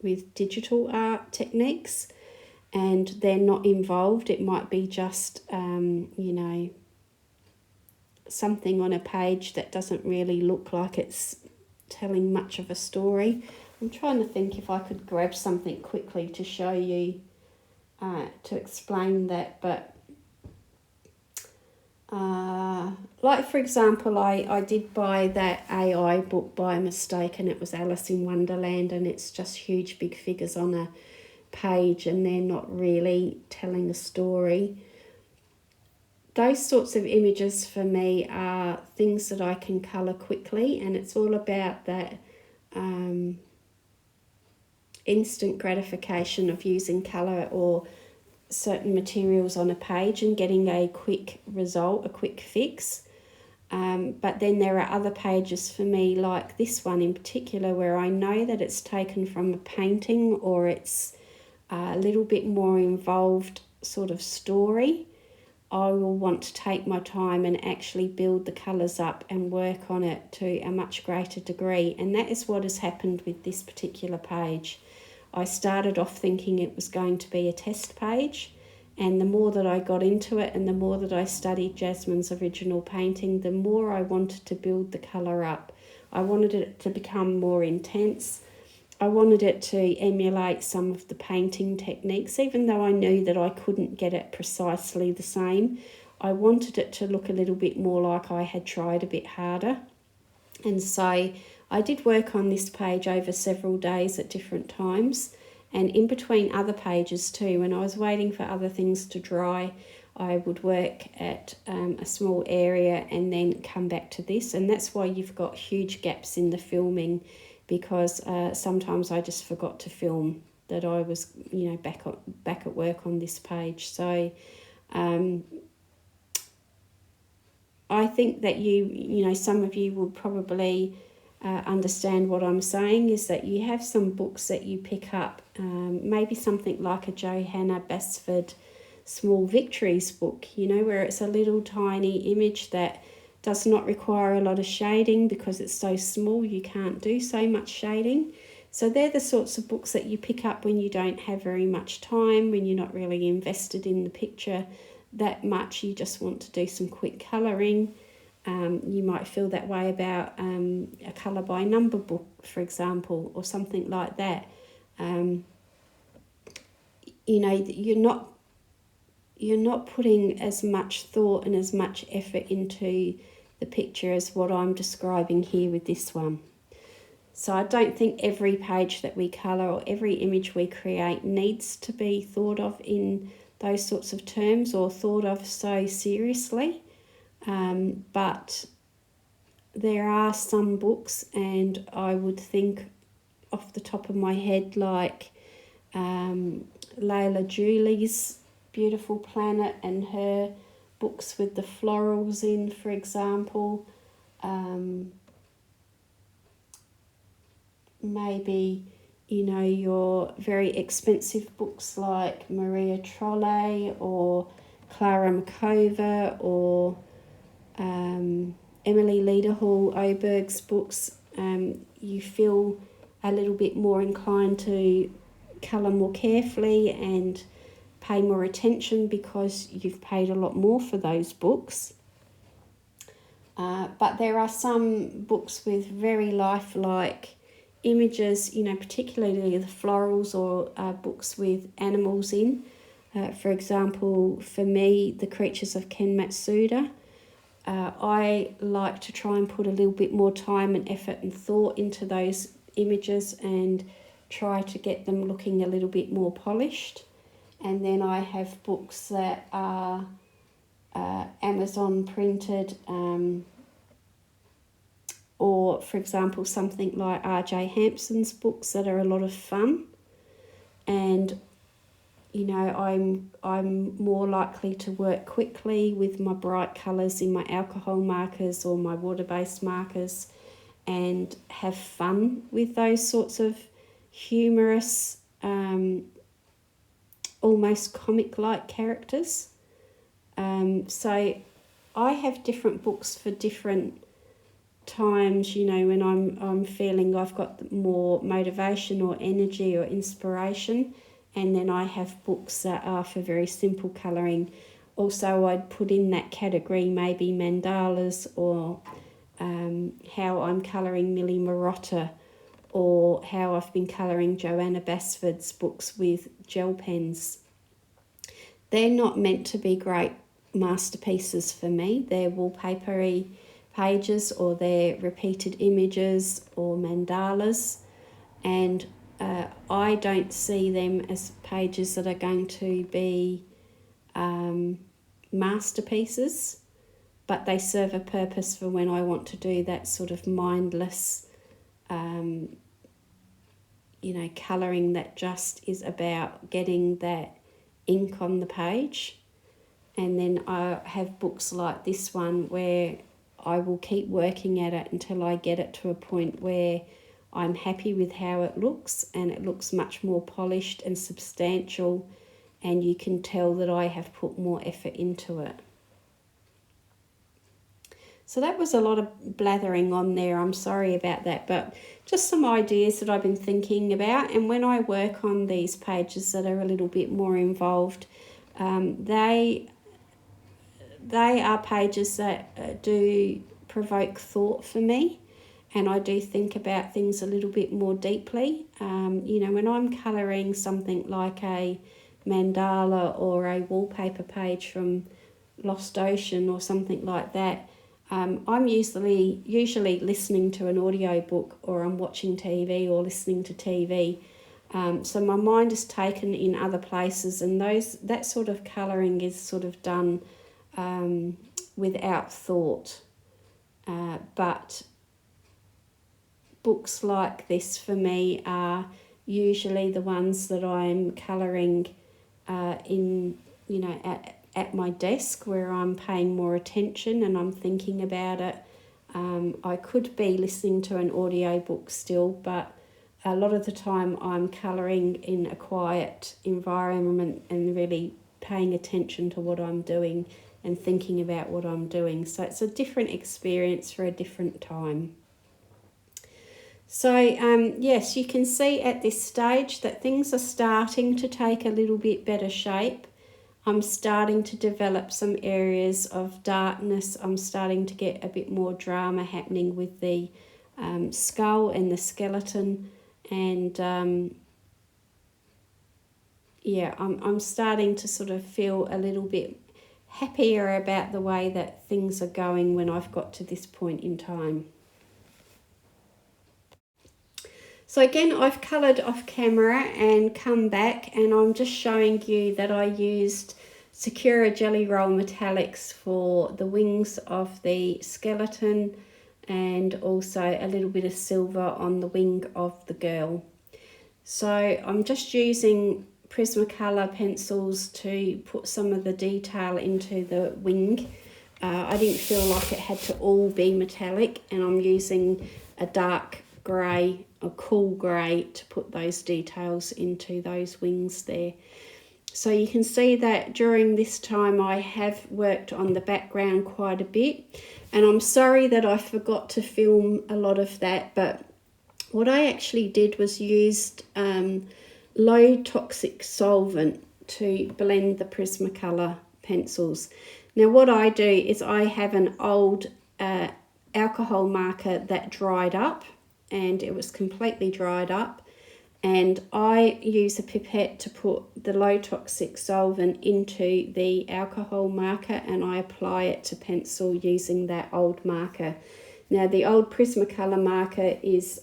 with digital art techniques, and they're not involved. It might be just, you know, something on a page that doesn't really look like it's telling much of a story. I'm trying to think if I could grab something quickly to show you, to explain that, but like for example, I did buy that AI book by mistake, and it was Alice in Wonderland, and it's just huge big figures on a page and they're not really telling a story. Those sorts of images for me are things that I can colour quickly, and it's all about that instant gratification of using colour or certain materials on a page and getting a quick result, a quick fix. But then there are other pages for me, like this one in particular, where I know that it's taken from a painting or it's a little bit more involved sort of story. I will want to take my time and actually build the colours up and work on it to a much greater degree. And that is what has happened with this particular page. I started off thinking it was going to be a test page, and the more that I got into it and the more that I studied Jasmine's original painting, the more I wanted to build the colour up. I wanted it to become more intense. I wanted it to emulate some of the painting techniques, even though I knew that I couldn't get it precisely the same. I wanted it to look a little bit more like I had tried a bit harder. And so I did work on this page over several days at different times, and in between other pages too. When I was waiting for other things to dry, I would work at a small area and then come back to this. And that's why you've got huge gaps in the filming, because sometimes I just forgot to film that I was, you know, back at work on this page. So I think that you know, some of you will probably understand what I'm saying, is that you have some books that you pick up, maybe something like a Johanna Basford Small Victories book, you know, where it's a little tiny image that does not require a lot of shading because it's so small, you can't do so much shading. So they're the sorts of books that you pick up when you don't have very much time, when you're not really invested in the picture that much, you just want to do some quick colouring. You might feel that way about a colour by number book, for example, or something like that. You know, you're not putting as much thought and as much effort into the picture as what I'm describing here with this one. So I don't think every page that we colour or every image we create needs to be thought of in those sorts of terms or thought of so seriously. But there are some books, and I would think off the top of my head, like Layla Julie's Beautiful Planet and her books with the florals in, for example. Maybe, you know, your very expensive books like Maria Trolle or Clara Makova or Emily Lederhall Oberg's books. You feel a little bit more inclined to colour more carefully and pay more attention because you've paid a lot more for those books. But there are some books with very lifelike images, you know, particularly the florals, or books with animals in. For example, for me, The Creatures of Ken Matsuda. I like to try and put a little bit more time and effort and thought into those images and try to get them looking a little bit more polished. And then I have books that are Amazon printed, or for example something like R.J. Hampson's books that are a lot of fun. And you know, I'm more likely to work quickly with my bright colours in my alcohol markers or my water-based markers, and have fun with those sorts of humorous, almost comic-like characters. So I have different books for different times, you know, when I'm feeling I've got more motivation or energy or inspiration, and then I have books that are for very simple colouring. Also, I'd put in that category maybe mandalas, or how I'm colouring Millie Marotta, or how I've been colouring Joanna Basford's books with gel pens. They're not meant to be great masterpieces for me. They're wallpapery pages, or they're repeated images or mandalas, and I don't see them as pages that are going to be masterpieces, but they serve a purpose for when I want to do that sort of mindless, you know, colouring that just is about getting that ink on the page. And then I have books like this one where I will keep working at it until I get it to a point where I'm happy with how it looks, and it looks much more polished and substantial, and you can tell that I have put more effort into it. So that was a lot of blathering on there. I'm sorry about that, but just some ideas that I've been thinking about. And when I work on these pages that are a little bit more involved, they are pages that do provoke thought for me, and I do think about things a little bit more deeply. You know, when I'm colouring something like a mandala or a wallpaper page from Lost Ocean or something like that, I'm usually listening to an audio book, or I'm watching TV or listening to TV. So my mind is taken in other places, and that sort of colouring is sort of done without thought. But books like this for me are usually the ones that I'm colouring in, you know, at my desk, where I'm paying more attention and I'm thinking about it. I could be listening to an audio book still, but a lot of the time I'm colouring in a quiet environment and really paying attention to what I'm doing and thinking about what I'm doing. So it's a different experience for a different time. So yes, you can see at this stage that things are starting to take a little bit better shape. I'm starting to develop some areas of darkness. I'm starting to get a bit more drama happening with the skull and the skeleton, and yeah, I'm starting to sort of feel a little bit happier about the way that things are going when I've got to this point in time. So again, I've coloured off camera and come back, and I'm just showing you that I used Sakura Jelly Roll Metallics for the wings of the skeleton, and also a little bit of silver on the wing of the girl. So I'm just using Prismacolor pencils to put some of the detail into the wing. I didn't feel like it had to all be metallic, and I'm using a dark grey, a cool grey, to put those details into those wings there. So you can see that during this time I have worked on the background quite a bit, and I'm sorry that I forgot to film a lot of that, but what I actually did was used low toxic solvent to blend the Prismacolor pencils. Now what I do is I have an old alcohol marker that dried up, and it was completely dried up, and I use a pipette to put the low toxic solvent into the alcohol marker, and I apply it to pencil using that old marker. Now the old Prismacolor marker is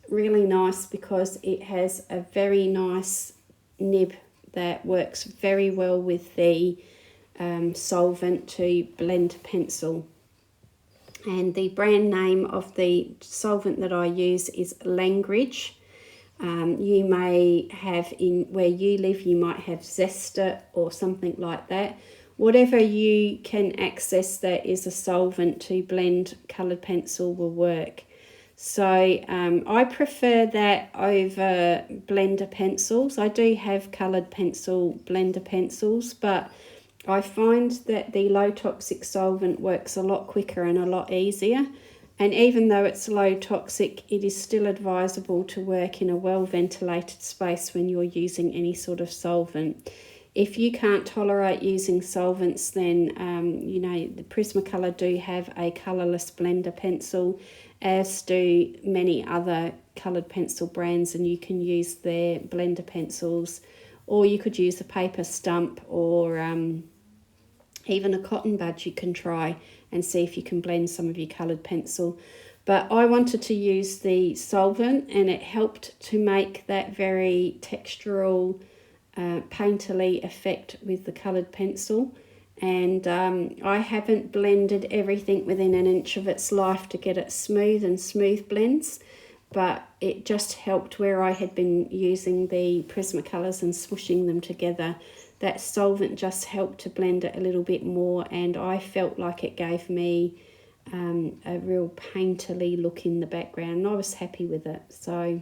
really nice because it has a very nice nib that works very well with the solvent to blend pencil. And the brand name of the solvent that I use is Langridge. You may have in where you live, you might have zester or something like that. Whatever you can access that is a solvent to blend coloured pencil will work. So I prefer that over blender pencils. I do have coloured pencil blender pencils, but I find that the low toxic solvent works a lot quicker and a lot easier. And even though it's low toxic, it is still advisable to work in a well ventilated space when you're using any sort of solvent. If you can't tolerate using solvents, then you know, the Prismacolor do have a colourless blender pencil, as do many other coloured pencil brands, and you can use their blender pencils, or you could use a paper stump, or even a cotton bud you can try and see if you can blend some of your coloured pencil. But I wanted to use the solvent, and it helped to make that very textural, painterly effect with the coloured pencil. And I haven't blended everything within an inch of its life to get it smooth and smooth blends, but it just helped where I had been using the Prismacolors and swooshing them together. That solvent just helped to blend it a little bit more, and I felt like it gave me a real painterly look in the background, and I was happy with it. So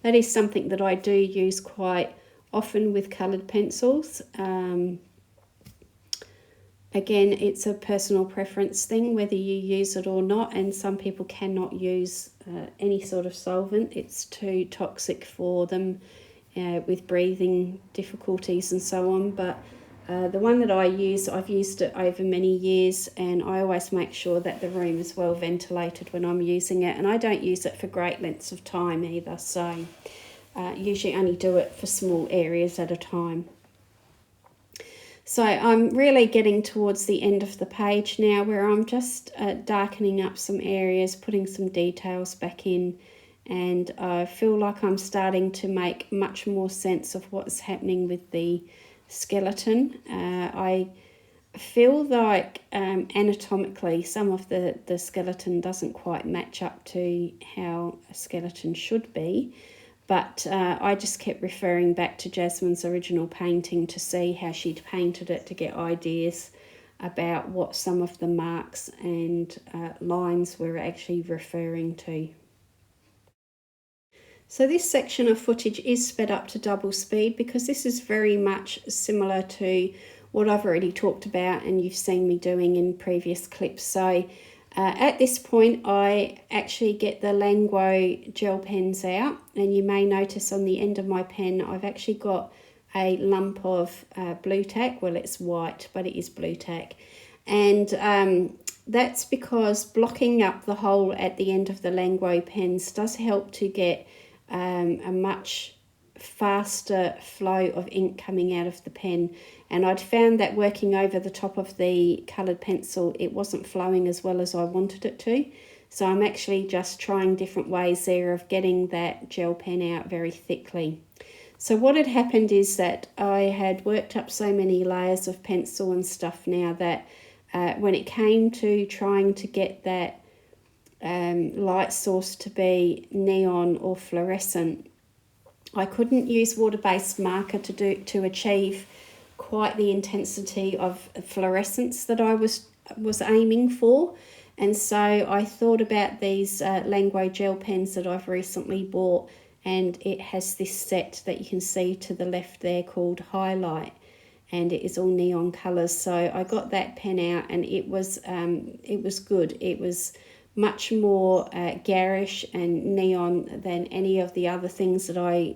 that is something that I do use quite often with coloured pencils. Again, it's a personal preference thing whether you use it or not, and some people cannot use any sort of solvent. It's too toxic for them with breathing difficulties and so on. But the one that I use, I've used it over many years, and I always make sure that the room is well ventilated when I'm using it, and I don't use it for great lengths of time either, so usually only do it for small areas at a time. So I'm really getting towards the end of the page now, where I'm just darkening up some areas, putting some details back in, and I feel like I'm starting to make much more sense of what's happening with the skeleton. I feel like anatomically some of the skeleton doesn't quite match up to how a skeleton should be. But I just kept referring back to Jasmine's original painting to see how she'd painted it, to get ideas about what some of the marks and lines were actually referring to. So this section of footage is sped up to double speed because this is very much similar to what I've already talked about and you've seen me doing in previous clips. So at this point, I actually get the Languo gel pens out, and you may notice on the end of my pen I've actually got a lump of blue tack. Well, it's white, but it is blue tack, and that's because blocking up the hole at the end of the Languo pens does help to get a much faster flow of ink coming out of the pen. And I'd found that working over the top of the coloured pencil, it wasn't flowing as well as I wanted it to. So I'm actually just trying different ways there of getting that gel pen out very thickly. So what had happened is that I had worked up so many layers of pencil and stuff now that when it came to trying to get that light source to be neon or fluorescent, I couldn't use water-based marker to achieve quite the intensity of fluorescence that I was aiming for. And so I thought about these Languo gel pens that I've recently bought, and it has this set that you can see to the left there called Highlight, and it is all neon colours. So I got that pen out, and it was good. It was much more garish and neon than any of the other things that I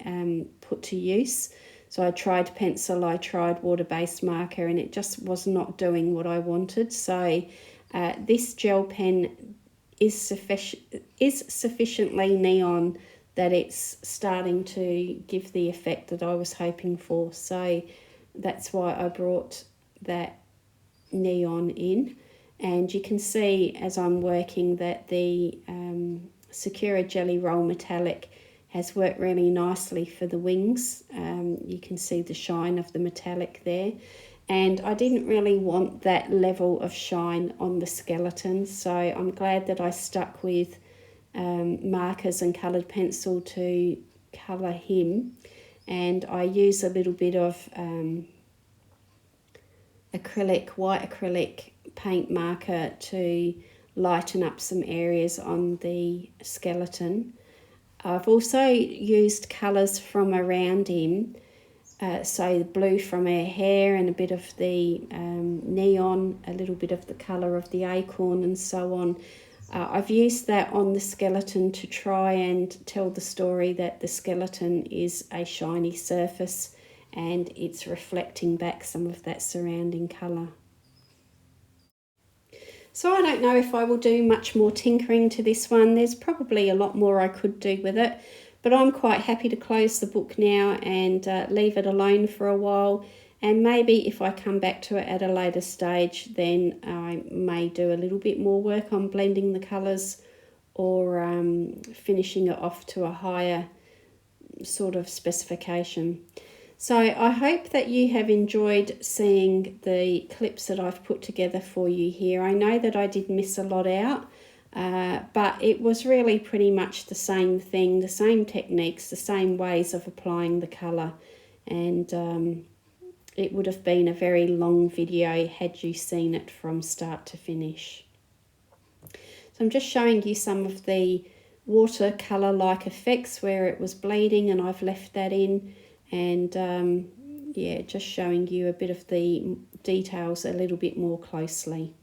put to use. So I tried pencil, I tried water-based marker, and it just was not doing what I wanted. So this gel pen is sufficiently neon that it's starting to give the effect that I was hoping for. So that's why I brought that neon in. And you can see as I'm working that the Sakura Jelly Roll Metallic has worked really nicely for the wings. You can see the shine of the metallic there. And I didn't really want that level of shine on the skeleton, so I'm glad that I stuck with markers and coloured pencil to colour him, and I use a little bit of white acrylic paint marker to lighten up some areas on the skeleton. I've also used colours from around him, so the blue from her hair and a bit of the neon, a little bit of the colour of the acorn and so on. I've used that on the skeleton to try and tell the story that the skeleton is a shiny surface and it's reflecting back some of that surrounding colour. So I don't know if I will do much more tinkering to this one. There's probably a lot more I could do with it, but I'm quite happy to close the book now and leave it alone for a while. And maybe if I come back to it at a later stage, then I may do a little bit more work on blending the colours or finishing it off to a higher sort of specification. So I hope that you have enjoyed seeing the clips that I've put together for you here. I know that I did miss a lot out, but it was really pretty much the same thing, the same techniques, the same ways of applying the colour. And it would have been a very long video had you seen it from start to finish. So I'm just showing you some of the watercolour-like effects where it was bleeding, and I've left that in. And yeah, just showing you a bit of the details a little bit more closely.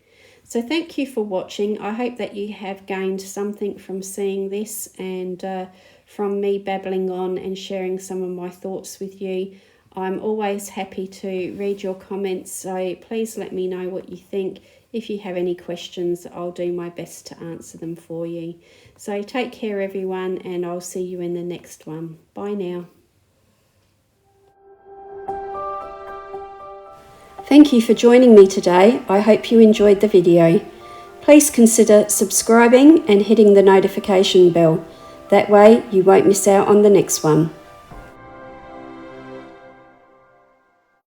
So thank you for watching. I hope that you have gained something from seeing this and from me babbling on and sharing some of my thoughts with you. I'm always happy to read your comments, so please let me know what you think. If you have any questions, I'll do my best to answer them for you. So take care everyone, and I'll see you in the next one. Bye now. Thank you for joining me today. I hope you enjoyed the video. Please consider subscribing and hitting the notification bell. That way you won't miss out on the next one.